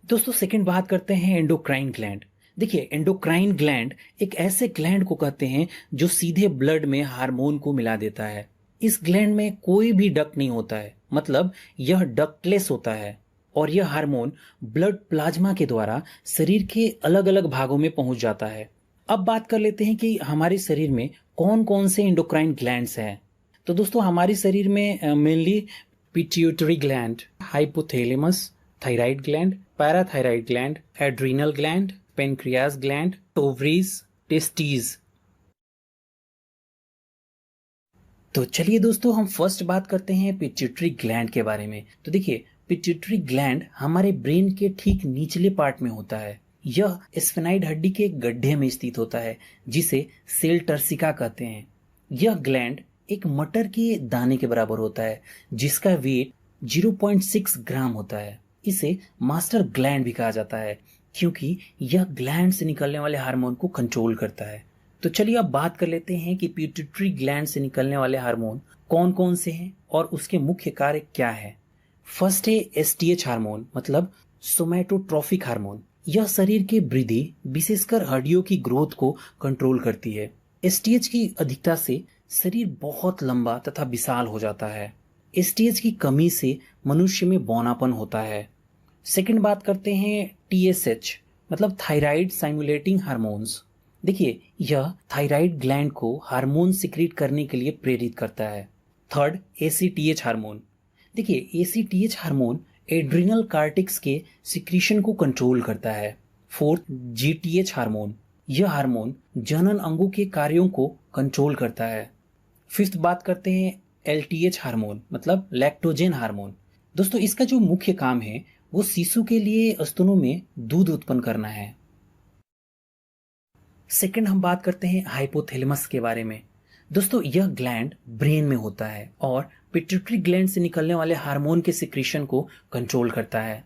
दोस्तों सेकंड बात करते हैं एंडोक्राइन ग्लैंड। देखिए एंडोक्राइन ग्लैंड एक ऐसे ग्लैंड को कहते हैं जो सीधे ब्लड में हार्मोन को मिला देता है। इस ग्लैंड में कोई भी डक्ट नहीं होता है, मतलब यह डक्टलेस होता है और यह हार्मोन ब्लड प्लाज्मा के द्वारा शरीर के अलग अलग भागों में पहुंच जाता है। अब बात कर लेते हैं कि हमारे शरीर में कौन कौन से एंडोक्राइन ग्लैंड्स हैं। तो दोस्तों हमारे शरीर में mainly pituitary gland, hypothalamus, thyroid gland, parathyroid gland, adrenal gland, pancreas gland, ovaries, testes. तो चलिए दोस्तों हम फर्स्ट बात करते हैं पिट्यूटरी ग्लैंड के बारे में। तो देखिए पिट्यूटरी ग्लैंड हमारे ब्रेन के ठीक निचले पार्ट में होता है। यह स्फेनाइड हड्डी के गड्ढे में स्थित होता है जिसे सेल टर्सिका कहते हैं। यह ग्लैंड एक मटर के दाने के बराबर होता है जिसका वेट 0.6 ग्राम होता है। इसे मास्टर ग्लैंड भी कहा जाता है क्योंकि यह ग्लैंड से निकलने वाले हार्मोन को कंट्रोल करता है। तो चलिए अब बात कर लेते हैं कि पिट्यूटरी ग्लैंड से निकलने वाले हार्मोन कौन कौन से हैं और उसके मुख्य कार्य क्या है। फर्स्ट है एसटीएच हार्मोन मतलब सोमैटोट्रोफिक हार्मोन। यह शरीर के वृद्धि विशेषकर हड्डियों की ग्रोथ को कंट्रोल करती है। एसटीएच की अधिकता से शरीर बहुत लंबा तथा विशाल हो जाता है। एसटीएच की कमी से मनुष्य में बौनापन होता है। सेकंड बात करते हैं टीएसएच मतलब थायराइड स्टिमुलेटिंग हार्मोन्स। देखिए यह थायराइड ग्लैंड को हार्मोन सिक्रीट करने के लिए प्रेरित करता है। Third ACTH hormone. देखिए एसीटीएच हार्मोन एड्रिनल कार्टेक्स के सिक्रीशन को कंट्रोल करता है। Fourth GTH hormone. यह हार्मोन जनन अंगों के कार्यों को कंट्रोल करता है। फिफ्थ बात करते हैं एलटीएच हार्मोन मतलब लैक्टोजेन हार्मोन। दोस्तों इसका जो मुख्य काम है वो शिशु के लिए स्तनों में दूध उत्पन्न करना है। सेकंड हम बात करते हैं हाइपोथैलेमस के बारे में। दोस्तों यह ग्लैंड ब्रेन में होता है और पिट्यूटरी ग्लैंड से निकलने वाले हार्मोन के सिक्रीशन को कंट्रोल करता है।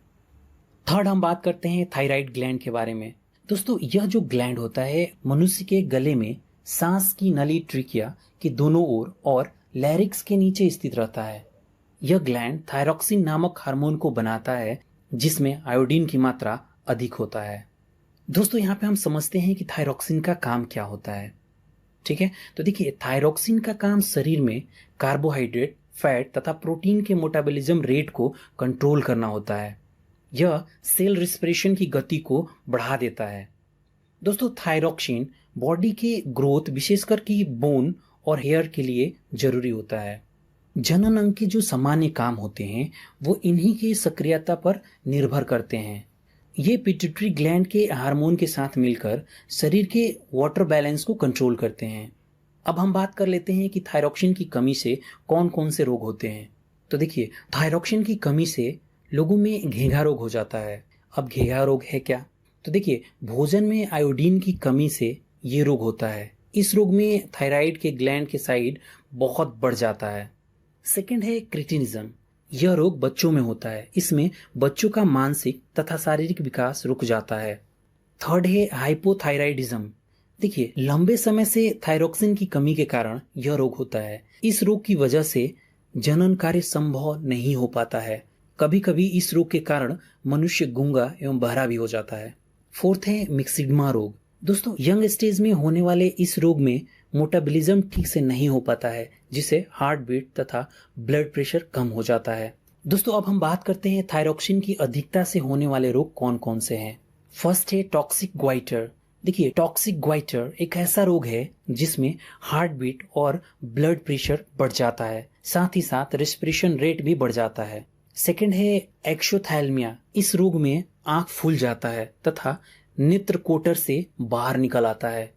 थर्ड हम बात करते हैं थायराइड ग्लैंड के बारे में। दोस्तों यह जो ग्लैंड होता है मनुष्य के गले में सांस की नली ट्रिकिया के दोनों ओर और लैरिक्स के नीचे स्थित रहता है। यह ग्लैंड थायरॉक्सिन नामक हार्मोन को बनाता है जिसमें आयोडीन की मात्रा अधिक होता है। दोस्तों यहाँ पे हम समझते हैं कि थायरॉक्सिन का काम क्या होता है। ठीक है, तो देखिए थायरॉक्सिन का काम शरीर में कार्बोहाइड्रेट, फैट तथा प्रोटीन के मेटाबॉलिज्म रेट को कंट्रोल करना होता है। यह सेल रिस्पिरेशन की गति को बढ़ा देता है। दोस्तों थायरॉक्सिन बॉडी के ग्रोथ विशेषकर की बोन और हेयर के लिए जरूरी होता है। जनन अंग के जो सामान्य काम होते हैं वो इन्हीं की सक्रियता पर निर्भर करते हैं। ये पिट्यूटरी ग्लैंड के हार्मोन के साथ मिलकर शरीर के वाटर बैलेंस को कंट्रोल करते हैं। अब हम बात कर लेते हैं कि थायरॉक्सिन की कमी से कौन कौन से रोग होते हैं। तो देखिए थायरॉक्सिन की कमी से लोगों में घेंघा रोग हो जाता है। अब घेंघा रोग है क्या? तो देखिए भोजन में आयोडीन की कमी से ये रोग होता है। इस रोग में थायराइड के ग्लैंड के साइड बहुत बढ़ जाता है। सेकंड है क्रिटिनिज्म। यह रोग बच्चों में होता है। इसमें बच्चों का मानसिक तथा शारीरिक विकास रुक जाता है। थर्ड है हाइपोथायराइडिज्म। देखिए लंबे समय से थायरॉक्सिन की कमी के कारण यह रोग होता है। इस रोग की वजह से जनन कार्य संभव नहीं हो पाता है। कभी कभी इस रोग के कारण मनुष्य गूंगा एवं बहरा भी हो जाता है। फोर्थ है मिक्सिडमा रोग। दोस्तों यंग स्टेज में होने वाले इस रोग में मेटाबॉलिज्म ठीक से नहीं हो पाता है जिससे हार्ट बीट तथा ब्लड प्रेशर कम हो जाता है। दोस्तों अब हम बात करते हैं थायरॉक्सिन की अधिकता से होने वाले रोग कौन कौन से हैं। फर्स्ट है टॉक्सिक ग्वाइटर। देखिए टॉक्सिक ग्वाइटर एक ऐसा रोग है जिसमें हार्ट बीट और ब्लड प्रेशर बढ़ जाता है, साथ ही साथ रेस्पिरेशन रेट भी बढ़ जाता है। सेकंड है एक्सोथैल्मिया। इस रोग में आंख फूल जाता है तथा नेत्र कोटर से बाहर निकल आता है।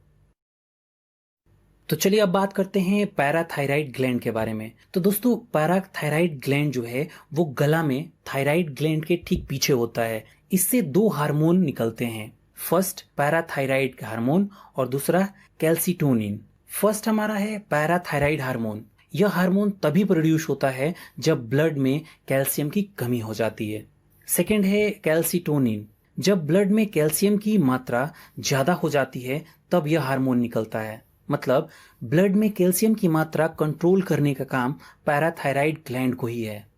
तो चलिए अब बात करते हैं पैराथायराइड ग्लैंड के बारे में। तो दोस्तों पैराथायराइड ग्लैंड जो है वो गला में थायराइड ग्लैंड के ठीक पीछे होता है। इससे दो हार्मोन निकलते हैं। फर्स्ट पैराथायराइड हार्मोन और दूसरा कैल्सिटोनिन। फर्स्ट हमारा है पैराथायराइड हार्मोन। यह हार्मोन तभी प्रोड्यूस होता है जब ब्लड में कैल्शियम की कमी हो जाती है। सेकेंड है कैल्सिटोनिन। जब ब्लड में कैल्शियम की मात्रा ज्यादा हो जाती है तब यह हार्मोन निकलता है। मतलब ब्लड में कैल्शियम की मात्रा कंट्रोल करने का काम पैराथायराइड ग्लैंड को ही है।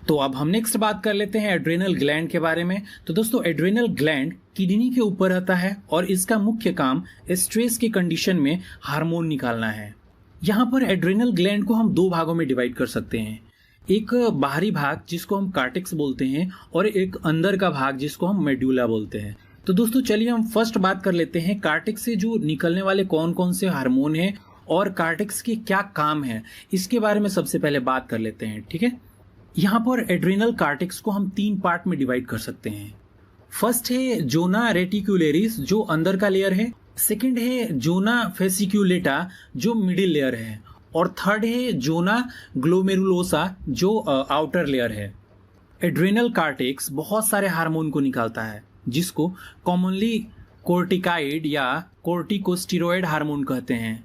तो अब हम नेक्स्ट बात कर लेते हैं एड्रेनल ग्लैंड के बारे में। तो दोस्तों एड्रेनल ग्लैंड किडनी के ऊपर रहता है और इसका मुख्य काम स्ट्रेस के कंडीशन में हार्मोन निकालना है। यहाँ पर एड्रेनल ग्लैंड को हम दो भागों में डिवाइड कर सकते हैं, एक बाहरी भाग जिसको हम कार्टेक्स बोलते हैं और एक अंदर का भाग जिसको हम मेडुला बोलते हैं। तो दोस्तों चलिए हम फर्स्ट बात कर लेते हैं कार्टेक्स से जो निकलने वाले कौन कौन से हार्मोन हैं और कार्टेक्स के क्या काम है, इसके बारे में सबसे पहले बात कर लेते हैं। ठीक है, यहाँ पर एड्रेनल कार्टेक्स को हम 3 पार्ट में डिवाइड कर सकते हैं। फर्स्ट है जोना रेटिकुलेरिस जो अंदर का लेयर है, सेकंड है जोना फेसिक्यूलेटा जो मिडिल लेयर है, और थर्ड है जोना ग्लोमेरुलोसा जो आउटर लेयर है। एड्रेनल कार्टेक्स बहुत सारे हार्मोन को निकालता है जिसको कॉमनली कोर्टिकाइड या कोर्टिकोस्टेरॉइड हार्मोन कहते हैं।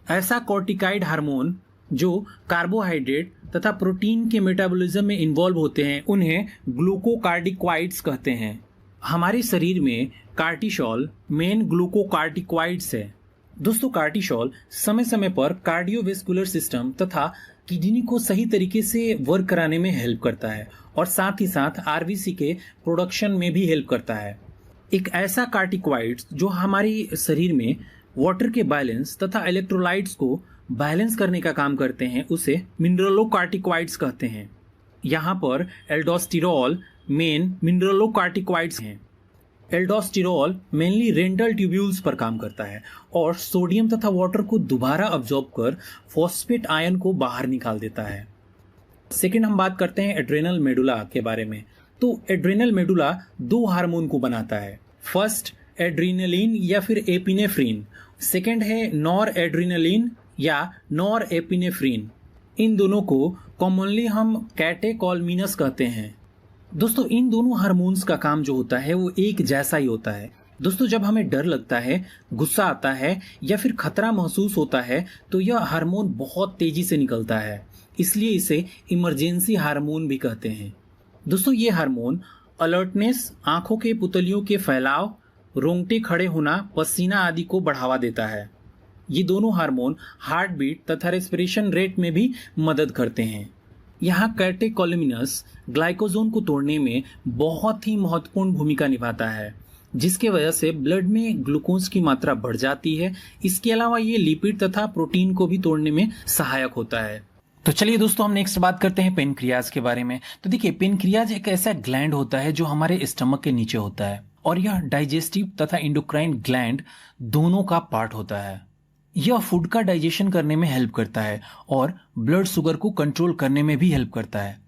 ऐसा कोर्टिकाइड हार्मोन जो कार्बोहाइड्रेट तथा प्रोटीन के मेटाबॉलिज्म में इन्वॉल्व होते हैं उन्हें ग्लूकोकार्टिकॉइड्स कहते हैं। हमारे शरीर में कार्टिसोल मेन ग्लूकोकार्टिकॉइड्स है। दोस्तों कार्टिसोल समय समय पर कार्डियोवेस्कुलर सिस्टम तथा किडनी को सही तरीके से वर्क कराने में हेल्प करता है और साथ ही साथ आरबीसी के प्रोडक्शन में भी हेल्प करता है। एक ऐसा कार्टिकॉइड्स जो हमारी शरीर में वाटर के बैलेंस तथा इलेक्ट्रोलाइट्स को बैलेंस करने का काम करते हैं उसे मिनरलोकार्टिकॉइड्स कहते हैं। यहाँ पर एल्डोस्टेरॉल मेन मिनरलोकार्टिकॉइड्स हैं। एल्डोस्टेरॉल मेनली रेंटल ट्यूब्यूल्स पर काम करता है और सोडियम तथा वाटर को दोबारा अब्जॉर्ब कर फॉस्फेट आयन को बाहर निकाल देता है। सेकेंड हम बात करते हैं एड्रेनल मेडुला के बारे में। तो एड्रेनल मेडुला 2 हार्मोन को बनाता है। फर्स्ट एड्रीनलिन या फिर एपिनेफ्रिन, सेकेंड है नॉर एड्रीनलिन या नॉर एपिनेफ्रिन। इन दोनों को कॉमनली हम कैटेकोलमिनस कहते हैं। दोस्तों इन दोनों हार्मोन्स का काम जो होता है वो एक जैसा ही होता है। दोस्तों जब हमें डर लगता है, गुस्सा आता है या फिर खतरा महसूस होता है तो यह हार्मोन बहुत तेजी से निकलता है, इसलिए इसे इमरजेंसी हार्मोन भी कहते हैं। दोस्तों ये हार्मोन अलर्टनेस, आंखों के पुतलियों के फैलाव, रोंगटे खड़े होना, पसीना आदि को बढ़ावा देता है। ये दोनों हार्मोन हार्ट बीट तथा रेस्पिरेशन रेट में भी मदद करते हैं। यहाँ कैटेकोलमिनस ग्लाइकोजोन को तोड़ने में बहुत ही महत्वपूर्ण भूमिका निभाता है, जिसके वजह से ब्लड में ग्लूकोज की मात्रा बढ़ जाती है। इसके अलावा ये लिपिड तथा प्रोटीन को भी तोड़ने में सहायक होता है। तो चलिए दोस्तों हम नेक्स्ट बात करते हैं पेनक्रियाज के बारे में। तो देखिए पेनक्रियाज एक ऐसा ग्लैंड होता है जो हमारे स्टमक के नीचे होता है और यह डाइजेस्टिव तथा इंडोक्राइन ग्लैंड दोनों का पार्ट होता है। यह फूड का डाइजेशन करने में हेल्प करता है और ब्लड शुगर को कंट्रोल करने में भी हेल्प करता है।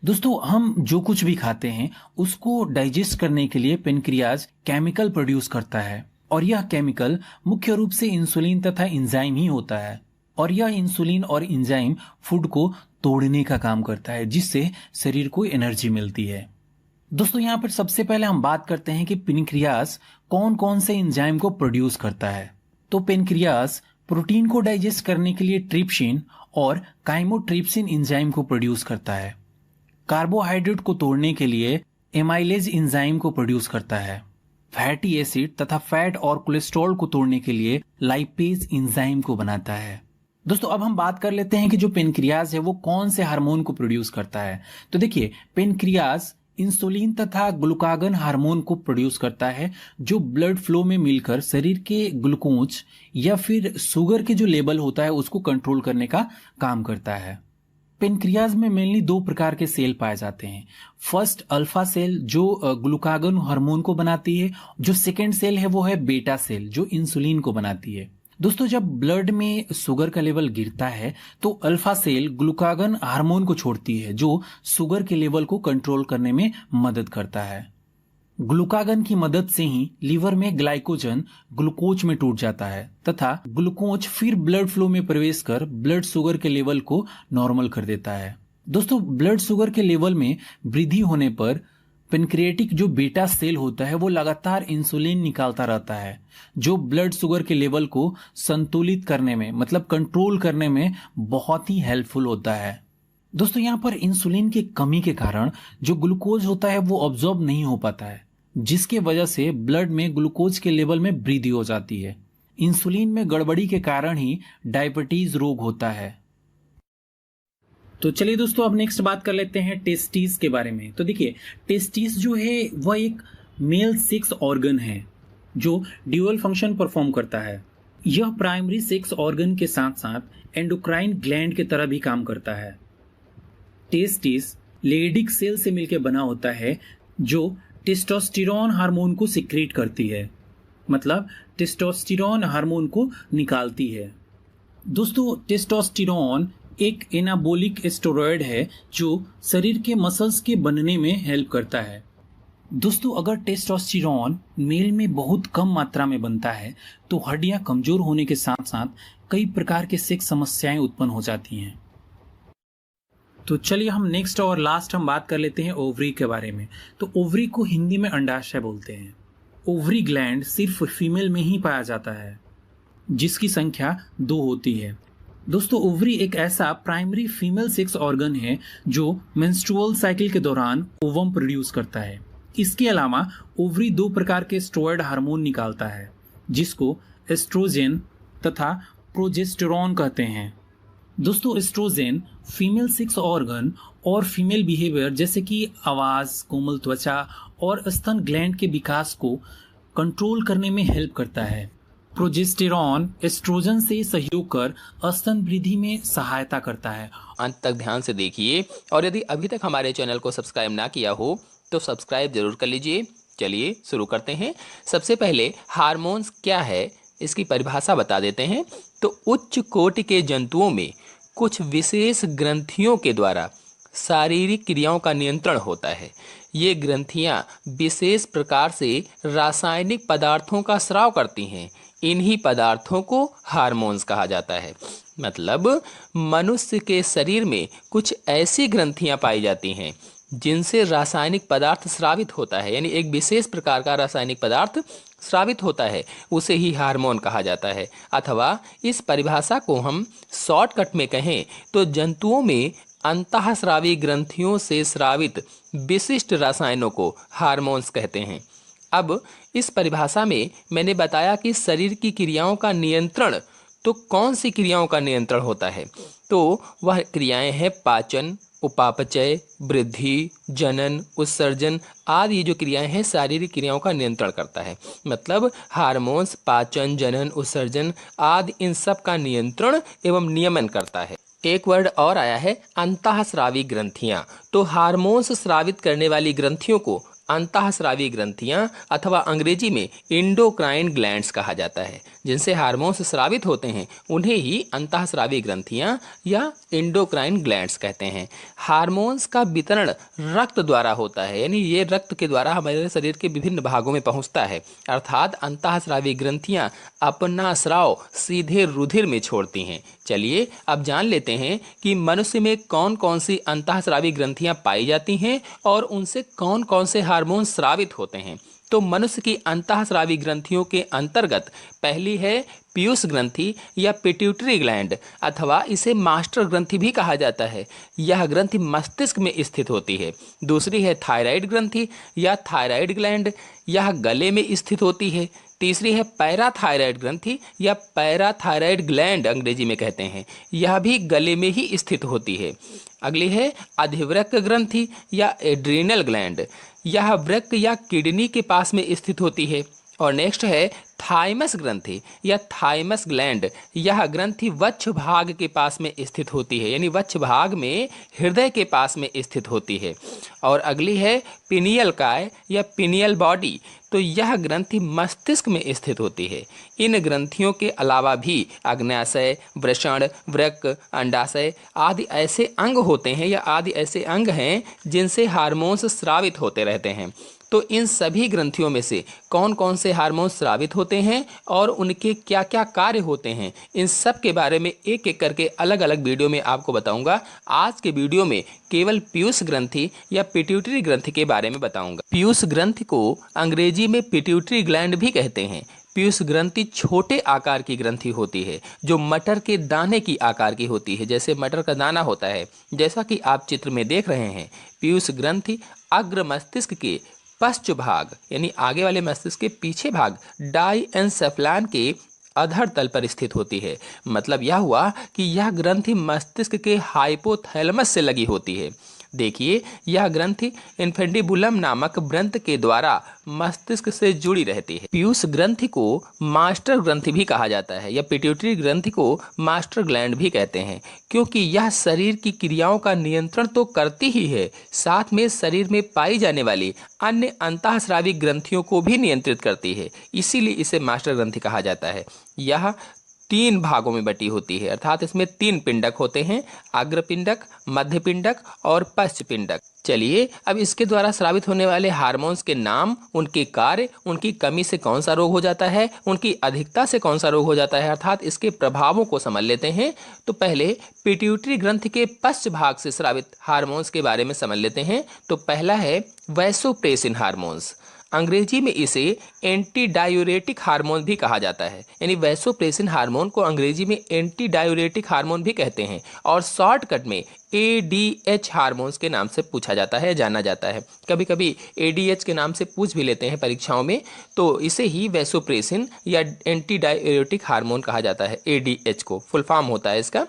दोस्तों हम जो कुछ भी खाते हैं उसको डाइजेस्ट करने के लिए पेनक्रियाज केमिकल प्रोड्यूस करता है और यह केमिकल मुख्य रूप से इंसुलिन तथा एंजाइम ही होता है और यह इंसुलिन और एंजाइम फूड को तोड़ने का काम करता है जिससे शरीर को एनर्जी मिलती है। दोस्तों यहाँ पर सबसे पहले हम बात करते हैं कि पेनक्रियाज कौन कौन से एंजाइम को प्रोड्यूस करता है। तो पेनक्रियाज प्रोटीन को डाइजेस्ट करने के लिए ट्रिप्सिन और काइमोट्रिप्सिन एंजाइम को प्रोड्यूस करता है। कार्बोहाइड्रेट को तोड़ने के लिए एमाइलेज एंजाइम को प्रोड्यूस करता है। फैटी एसिड तथा फैट और कोलेस्ट्रॉल को तोड़ने के लिए लाइपेज एंजाइम को बनाता है। दोस्तों अब हम बात कर लेते हैं कि जो पेनक्रियाज है वो कौन से हार्मोन को प्रोड्यूस करता है। तो देखिए पेनक्रियाज इंसुलिन तथा ग्लूकागन हार्मोन को प्रोड्यूस करता है जो ब्लड फ्लो में मिलकर शरीर के ग्लूकोज या फिर शुगर के जो लेवल होता है उसको कंट्रोल करने का काम करता है। पेनक्रियाज में मेनली 2 प्रकार के सेल पाए जाते हैं। फर्स्ट अल्फा सेल जो ग्लूकागन हार्मोन को बनाती है, जो सेकेंड सेल है वो है बीटा सेल जो इंसुलिन को बनाती है। दोस्तों जब ब्लड में शुगर का लेवल गिरता है तो अल्फा सेल ग्लूकागन हार्मोन को छोड़ती है जो शुगर के लेवल को कंट्रोल करने में मदद करता है। ग्लूकागन की मदद से ही लीवर में ग्लाइकोजन ग्लूकोज में टूट जाता है तथा ग्लूकोज फिर ब्लड फ्लो में प्रवेश कर ब्लड शुगर के लेवल को नॉर्मल कर देता है। दोस्तों ब्लड शुगर के लेवल में वृद्धि होने पर पेनक्रिएटिक जो बीटा सेल होता है वो लगातार इंसुलिन निकालता रहता है, जो ब्लड शुगर के लेवल को संतुलित करने में मतलब कंट्रोल करने में बहुत ही हेल्पफुल होता है। दोस्तों यहाँ पर इंसुलिन की कमी के कारण जो ग्लूकोज होता है वो ऑब्जॉर्ब नहीं हो पाता है, जिसके वजह से ब्लड में ग्लूकोज के लेवल में वृद्धि हो जाती है। इंसुलिन में गड़बड़ी के कारण ही डायबिटीज रोग होता है। तो चलिए दोस्तों अब नेक्स्ट बात कर लेते हैं टेस्टिस के बारे में। तो देखिए टेस्टिस जो है वह एक मेल सेक्स ऑर्गन है जो ड्यूअल फंक्शन परफॉर्म करता है। यह प्राइमरी सेक्स ऑर्गन के साथ साथ एंडोक्राइन ग्लैंड की तरह भी काम करता है। टेस्टिस लेडिक सेल से मिलकर बना होता है जो टेस्टोस्टेरोन हार्मोन को सिक्रीट करती है, मतलब टेस्टोस्टेरोन हार्मोन को निकालती है। दोस्तों टेस्टोस्टेरोन एक एनाबोलिक स्टेरॉयड है जो शरीर के मसल्स के बनने में हेल्प करता है। दोस्तों अगर टेस्टोस्टेरोन मेल में बहुत कम मात्रा में बनता है तो हड्डियां कमजोर होने के साथ साथ कई प्रकार के सेक्स समस्याएं उत्पन्न हो जाती हैं। तो चलिए हम नेक्स्ट और लास्ट हम बात कर लेते हैं ओवरी के बारे में। तो ओवरी को हिंदी में अंडाशय बोलते हैं। ओवरी ग्लैंड सिर्फ फीमेल में ही पाया जाता है, जिसकी संख्या 2 होती है। दोस्तों ओवरी एक ऐसा प्राइमरी फीमेल सेक्स ऑर्गन है जो मेंस्ट्रुअल साइकिल के दौरान ओवम प्रोड्यूस करता है। इसके अलावा ओवरी 2 प्रकार के स्टेरॉयड हार्मोन निकालता है, जिसको एस्ट्रोजन तथा प्रोजेस्टेरॉन कहते हैं। दोस्तों एस्ट्रोजन फीमेल सेक्स ऑर्गन और फीमेल बिहेवियर जैसे कि आवाज, कोमल त्वचा और स्तन ग्लैंड के विकास को कंट्रोल करने में हेल्प करता है। प्रोजेस्टेरॉन एस्ट्रोजन से सहयोग कर स्तन वृद्धि में सहायता करता है। अंत तक ध्यान से देखिए और यदि अभी तक हमारे चैनल को सब्सक्राइब ना किया हो तो सब्सक्राइब जरूर कर लीजिए। चलिए शुरू करते हैं। सबसे पहले हार्मोन्स क्या है इसकी परिभाषा बता देते हैं। तो उच्च कोटि के जंतुओं में कुछ विशेष ग्रंथियों के द्वारा शारीरिक क्रियाओं का नियंत्रण होता है। ये ग्रंथियां विशेष प्रकार से रासायनिक पदार्थों का स्राव करती हैं। इन्हीं पदार्थों को हार्मोन्स कहा जाता है। मतलब मनुष्य के शरीर में कुछ ऐसी ग्रंथियां पाई जाती हैं जिनसे रासायनिक पदार्थ स्रावित होता है, यानी एक विशेष प्रकार का रासायनिक पदार्थ स्रावित होता है, उसे ही हार्मोन कहा जाता है। अथवा इस परिभाषा को हम शॉर्टकट में कहें तो जंतुओं में अंतःस्रावी ग्रंथियों से स्रावित विशिष्ट रसायनों को हार्मोन्स कहते हैं। अब इस परिभाषा में मैंने बताया कि शरीर की क्रियाओं का नियंत्रण, तो कौन सी क्रियाओं का नियंत्रण होता है? तो वह क्रियाएं हैं पाचन, उपापचय, वृद्धि, जनन, उत्सर्जन आदि। ये जो क्रियाएं हैं शारीरिक क्रियाओं का नियंत्रण करता है। मतलब हार्मोन्स पाचन, जनन, उत्सर्जन आदि इन सब का नियंत्रण एवं नियमन करता है। एक वर्ड और आया है अंतःस्रावी ग्रंथियां। तो हार्मोन्स स्रावित करने वाली ग्रंथियों को अंतःस्रावी ग्रंथियां अथवा अंग्रेजी में एंडोक्राइन ग्लैंड्स कहा जाता है। जिनसे हार्मोन्स स्रावित होते हैं उन्हें ही अंतःस्रावी ग्रंथियां या एंडोक्राइन ग्लैंड्स कहते हैं। हार्मोन्स का वितरण रक्त द्वारा होता है, यानी ये रक्त के द्वारा हमारे शरीर के विभिन्न भागों में पहुंचता है। अर्थात अंतःस्रावी ग्रंथियां अपना स्राव सीधे रुधिर में छोड़ती हैं। चलिए अब जान लेते हैं कि मनुष्य में कौन कौन सी अंतःस्रावी ग्रंथियां पाई जाती हैं और उनसे कौन कौन से हार्मोन स्रावित होते हैं। तो मनुष्य की अंतःस्रावी ग्रंथियों के अंतर्गत पहली है पीयूष ग्रंथि या पिट्यूटरी ग्लैंड, अथवा इसे मास्टर ग्रंथि भी कहा जाता है। यह ग्रंथि मस्तिष्क में स्थित होती है। दूसरी है थायराइड ग्रंथि या थायराइड ग्लैंड, यह गले में स्थित होती है। तीसरी है पैराथायराइड ग्रंथि या पैराथायराइड ग्लैंड अंग्रेजी में कहते हैं, यह भी गले में ही स्थित होती है। अगली है अधिवृक्क ग्रंथि या एड्रीनल ग्लैंड, यह वृक्क या किडनी के पास में स्थित होती है। और नेक्स्ट है थाइमस ग्रंथि या थाइमस ग्लैंड, यह ग्रंथि वक्ष भाग के पास में स्थित होती है, यानी वक्ष भाग में हृदय के पास में स्थित होती है। और अगली है पिनियल काय या पिनियल बॉडी, तो यह ग्रंथि मस्तिष्क में स्थित होती है। इन ग्रंथियों के अलावा भी अग्न्याशय, वृषण, वृक्क, अंडाशय आदि ऐसे अंग होते हैं या आदि ऐसे अंग हैं जिनसे हार्मोन्स स्रावित होते रहते हैं। तो इन सभी ग्रंथियों में से कौन कौन से हार्मोन स्रावित होते हैं और उनके क्या क्या कार्य होते हैं, इन सब के बारे में एक एक करके अलग अलग वीडियो में आपको बताऊंगा। आज के वीडियो में केवल पीयूष ग्रंथि या पिट्यूटरी ग्रंथि के बारे में बताऊंगा। पीयूष ग्रंथि को अंग्रेजी में पिट्यूटरी ग्लैंड भी कहते हैं। पीयूष ग्रंथि छोटे आकार की ग्रंथि होती है जो मटर के दाने की आकार की होती है, जैसे मटर का दाना होता है, जैसा कि आप चित्र में देख रहे हैं। पीयूष ग्रंथि अग्र मस्तिष्क के पश्च भाग यानी आगे वाले मस्तिष्क के पीछे भाग डाइएन्सेफेलान के अधर तल पर स्थित होती है। मतलब यह हुआ कि यह ग्रंथि मस्तिष्क के हाइपोथैलेमस से लगी होती है। देखिए, यह ग्रंथि इन्फेंडिबुलम नामक व्रंत के द्वारा मस्तिष्क से जुड़ी रहती है। पीयूष ग्रंथि को मास्टर ग्रंथि भी कहा जाता है या पिट्यूटरी ग्रंथि को मास्टर ग्लैंड भी कहते हैं, क्योंकि यह शरीर की क्रियाओं का नियंत्रण तो करती ही है, साथ में शरीर में पाई जाने वाली अन्य अंतःस्रावी ग्रंथियों को भी नियंत्रित करती है। इसीलिए इसे मास्टर ग्रंथि कहा जाता है। यह 3 भागों में बटी होती है, अर्थात इसमें 3 पिंडक होते हैं, अग्रपिंडक, मध्य पिंडक और पश्च पिंडक। चलिए, अब इसके द्वारा स्रावित होने वाले हार्मोन्स के नाम, उनके कार्य, उनकी कमी से कौन सा रोग हो जाता है, उनकी अधिकता से कौन सा रोग हो जाता है, अर्थात इसके प्रभावों को समझ लेते हैं। तो पहले पिट्यूटरी ग्रंथि के पश्च भाग से स्रावित हार्मोन्स के बारे में समझ लेते हैं। तो पहला है वैसोप्रेसिन हार्मोन्स। अंग्रेजी में इसे एंटी डायूरेटिक हार्मोन भी कहा जाता है, यानी वैसोप्रेसिन हार्मोन को अंग्रेजी में एंटी डायूरेटिक हार्मोन भी कहते हैं और शॉर्टकट में ADH हार्मोन्स के नाम से पूछा जाता है, जाना जाता है। कभी कभी ADH के नाम से पूछ भी लेते हैं परीक्षाओं में, तो इसे ही वैसोप्रेसिन या एंटी डायूरेटिक हार्मोन कहा जाता है। ADH को फुल फॉर्म होता है इसका।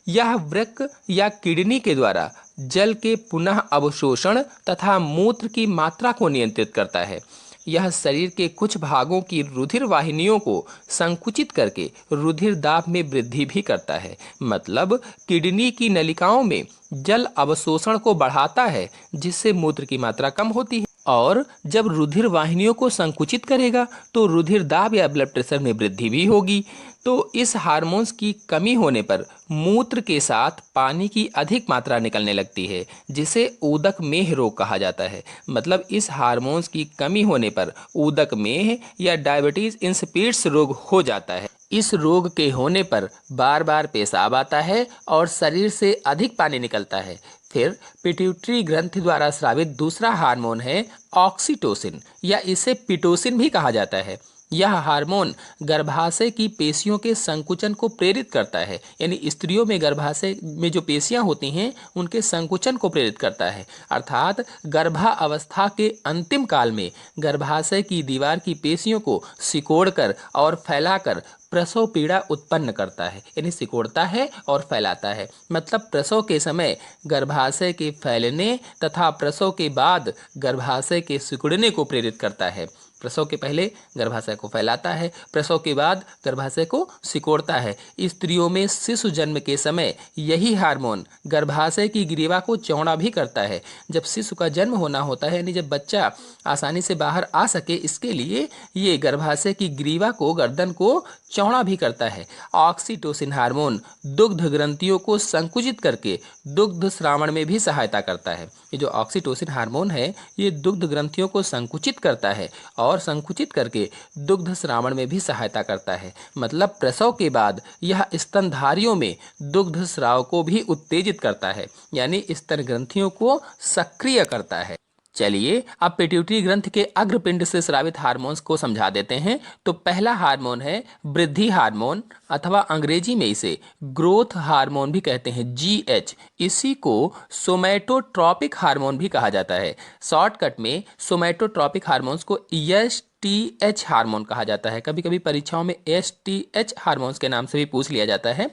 यह वृक्क या किडनी के द्वारा जल के पुनः अवशोषण तथा मूत्र की मात्रा को नियंत्रित करता है। यह शरीर के कुछ भागों की रुधिर वाहिनियों को संकुचित करके रुधिर दाब में वृद्धि भी करता है। मतलब किडनी की नलिकाओं में जल अवशोषण को बढ़ाता है, जिससे मूत्र की मात्रा कम होती है, और जब रुधिर वाहिनियों को संकुचित करेगा तो रुधिर दाब या ब्लड प्रेशर में वृद्धि भी होगी। तो इस हार्मोन्स की कमी होने पर मूत्र के साथ पानी की अधिक मात्रा निकलने लगती है, जिसे ऊदक मेह रोग कहा जाता है। मतलब इस हार्मोन्स की कमी होने पर ऊदक मेह या डायबिटीज इंसिपिड्स रोग हो जाता है। इस रोग के होने पर बार बार पेशाब आता है और शरीर से अधिक पानी निकलता है। फिर पिट्यूटरी ग्रंथि द्वारा स्रावित दूसरा हार्मोन है ऑक्सीटोसिन या इसे पिटोसिन भी कहा जाता है। यह हार्मोन गर्भाशय की पेशियों के संकुचन को प्रेरित करता है, यानी स्त्रियों में गर्भाशय में जो पेशियां होती हैं उनके संकुचन को प्रेरित करता है। अर्थात गर्भावस्था के अंतिम काल में गर्भाशय की दीवार की पेशियों को सिकोड़कर और फैलाकर प्रसव पीड़ा उत्पन्न करता है, यानी सिकोड़ता है और फैलाता है। मतलब प्रसव के समय गर्भाशय के फैलने तथा प्रसव के बाद गर्भाशय के सिकुड़ने को प्रेरित करता है। प्रसव के पहले गर्भाशय को फैलाता है, प्रसव के बाद गर्भाशय को सिकोड़ता है। स्त्रियों में शिशु जन्म के समय यही हार्मोन गर्भाशय की ग्रीवा को चौड़ा भी करता है। जब शिशु का जन्म होना होता है, यानी जब बच्चा आसानी से बाहर आ सके, इसके लिए ये गर्भाशय की ग्रीवा को, गर्दन को चौड़ा भी करता है। ऑक्सीटोसिन हार्मोन दुग्ध ग्रंथियों को संकुचित करके दुग्ध स्रावण में भी सहायता करता है। ये जो ऑक्सीटोसिन हार्मोन है, ये दुग्ध ग्रंथियों को संकुचित करता है और संकुचित करके दुग्ध स्रावण में भी सहायता करता है। मतलब प्रसव के बाद यह स्तनधारियों में दुग्ध स्राव को भी उत्तेजित करता है, यानी स्तन ग्रंथियों को सक्रिय करता है। चलिए, अब पिट्यूटरी ग्रंथि के अग्रपिंड से स्रावित हार्मोन्स को समझा देते हैं। तो पहला हार्मोन है वृद्धि हार्मोन, अथवा अंग्रेजी में इसे ग्रोथ हार्मोन भी कहते हैं, GH। इसी को सोमैटोट्रॉपिक हार्मोन भी कहा जाता है। शॉर्टकट में सोमैटोट्रॉपिक हार्मोन्स को STH हार्मोन कहा जाता है। कभी कभी परीक्षाओं में STH हार्मोन्स के नाम से भी पूछ लिया जाता है।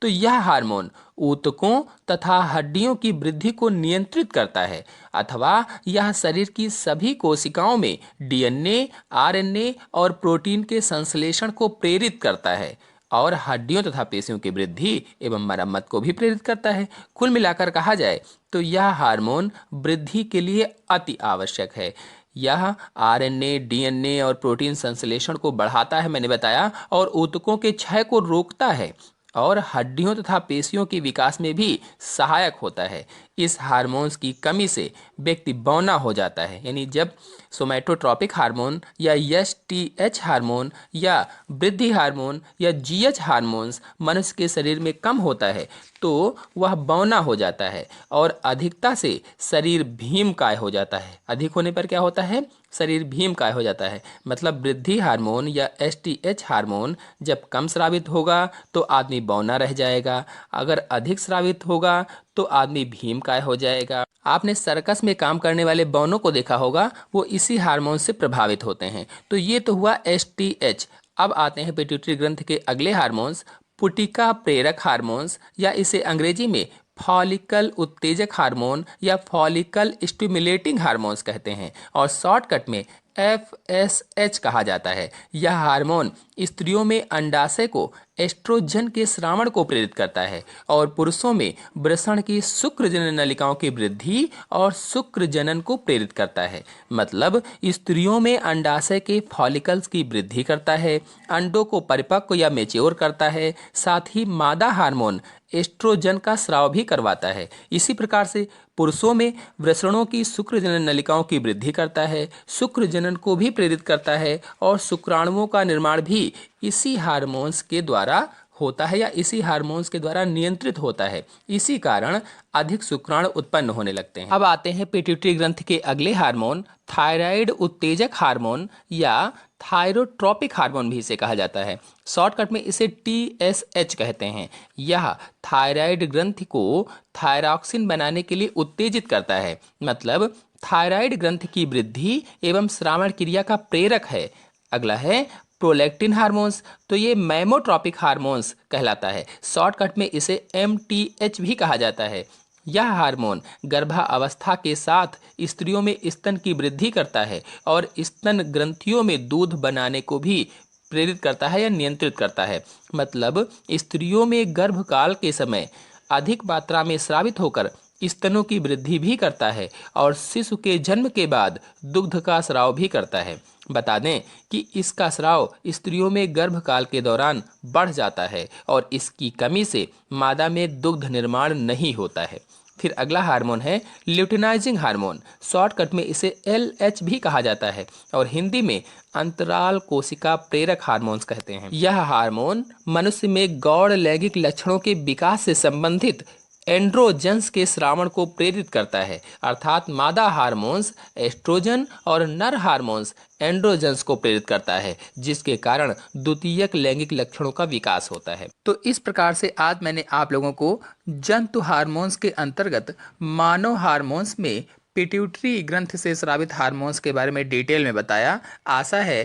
तो यह हार्मोन ऊतकों तथा हड्डियों की वृद्धि को नियंत्रित करता है, अथवा यह शरीर की सभी कोशिकाओं में DNA, RNA और प्रोटीन के संश्लेषण को प्रेरित करता है और हड्डियों तथा पेशियों की वृद्धि एवं मरम्मत को भी प्रेरित करता है। कुल मिलाकर कहा जाए तो यह हार्मोन वृद्धि के लिए अति आवश्यक है। यह RNA, DNA और प्रोटीन संश्लेषण को बढ़ाता है, मैंने बताया, और ऊतकों के क्षय को रोकता है। और हड्डियों तथा पेशियों के विकास में भी सहायक होता है। इस हार्मोन्स की कमी से व्यक्ति बौना हो जाता है। यानी जब सोमैटोट्रॉपिक हार्मोन या एसटीएच हार्मोन या वृद्धि हार्मोन या जीएच हार्मोन्स मनुष्य के शरीर में कम होता है तो वह बौना हो जाता है और अधिकता से शरीर भीमकाय हो जाता है। अधिक होने पर क्या होता है? शरीर भीमकाय हो जाता है। मतलब वृद्धि हार्मोन या एसटीएच हार्मोन जब कम स्रावित होगा तो आदमी बौना रह जाएगा, अगर अधिक स्रावित होगा तो आदमी भीमकाय हो जाएगा। आपने सर्कस में काम करने वाले बौनों को देखा होगा, वो इसी हार्मोन से प्रभावित होते हैं। तो ये तो हुआ एसटीएच। अब आते हैं पिट्यूटरी ग्रंथि के अगले हार्मोन्स, पुटिका प्रेरक हार्मोन्स या इसे अंग्रेजी में फॉलिकल उत्तेजक हार्मोन या फॉलिकल स्टिमुलेटिंग हार्मोन्स कहते हैं और शॉर्टकट में FSH कहा जाता है। यह हार्मोन स्त्रियों में अंडाशय को एस्ट्रोजन के स्रावण को प्रेरित करता है और पुरुषों में वृषण की शुक्र जनन नलिकाओं की वृद्धि और शुक्र जनन को प्रेरित करता है। मतलब स्त्रियों में अंडाशय के फॉलिकल्स की वृद्धि करता है, अंडों को परिपक्व या मेच्योर करता है, साथ ही मादा हार्मोन एस्ट्रोजन का स्राव भी करवाता है। इसी प्रकार से पुरुषों में वृषणों की शुक्र जनन नलिकाओं की वृद्धि करता है, शुक्र जनन को भी प्रेरित करता है और शुक्राणुओं का निर्माण भी इसी हार्मोन्स के द्वारा होता है या इसी हार्मोन्स के द्वारा नियंत्रित होता है। इसी कारण अधिक शुक्राणु उत्पन्न होने लगते हैं। अब आते हैं पिट्यूटरी ग्रंथि के अगले हार्मोन, थायराइड उत्तेजक हार्मोन या थायरोट्रॉपिक हार्मोन भी इसे कहा जाता है। शॉर्टकट में इसे TSH कहते हैं। यह थायराइड ग्रंथि को थायरॉक्सिन बनाने के लिए उत्तेजित करता है। मतलब थायराइड ग्रंथि की वृद्धि एवं श्रावण क्रिया का प्रेरक है। अगला है प्रोलैक्टिन हार्मोन्स, तो ये मैमोट्रॉपिक हार्मोन्स कहलाता है। शॉर्टकट में इसे MTH भी कहा जाता है। यह हार्मोन गर्भावस्था के साथ स्त्रियों में स्तन की वृद्धि करता है और स्तन ग्रंथियों में दूध बनाने को भी प्रेरित करता है या नियंत्रित करता है। मतलब स्त्रियों में गर्भकाल के समय अधिक मात्रा में स्रावित होकर स्तनों की वृद्धि भी करता है और शिशु के जन्म के बाद दुग्ध का स्राव भी करता है। बता दें कि इसका स्राव स्त्रियों में गर्भकाल के दौरान बढ़ जाता है और इसकी कमी से मादा में दुग्ध निर्माण नहीं होता है। फिर अगला हार्मोन है ल्यूटिनाइजिंग हार्मोन। शॉर्टकट में इसे LH भी कहा जाता है और हिंदी में अंतराल कोशिका प्रेरक हार्मोन्स कहते हैं। यह हार्मोन मनुष्य में गौण लैंगिक लक्षणों के विकास से संबंधित एंड्रोजन्स के स्रावण को प्रेरित करता है। अर्थात मादा हार्मोन्स एस्ट्रोजन और नर हार्मोन्स एंड्रोजन्स को प्रेरित करता है, जिसके कारण द्वितीयक लैंगिक लक्षणों का विकास होता है। तो इस प्रकार से आज मैंने आप लोगों को जंतु हार्मोन्स के अंतर्गत मानव हार्मोन्स में पिट्यूटरी ग्रंथि से स्रावित हार्मोन्स के बारे में डिटेल में बताया। आशा है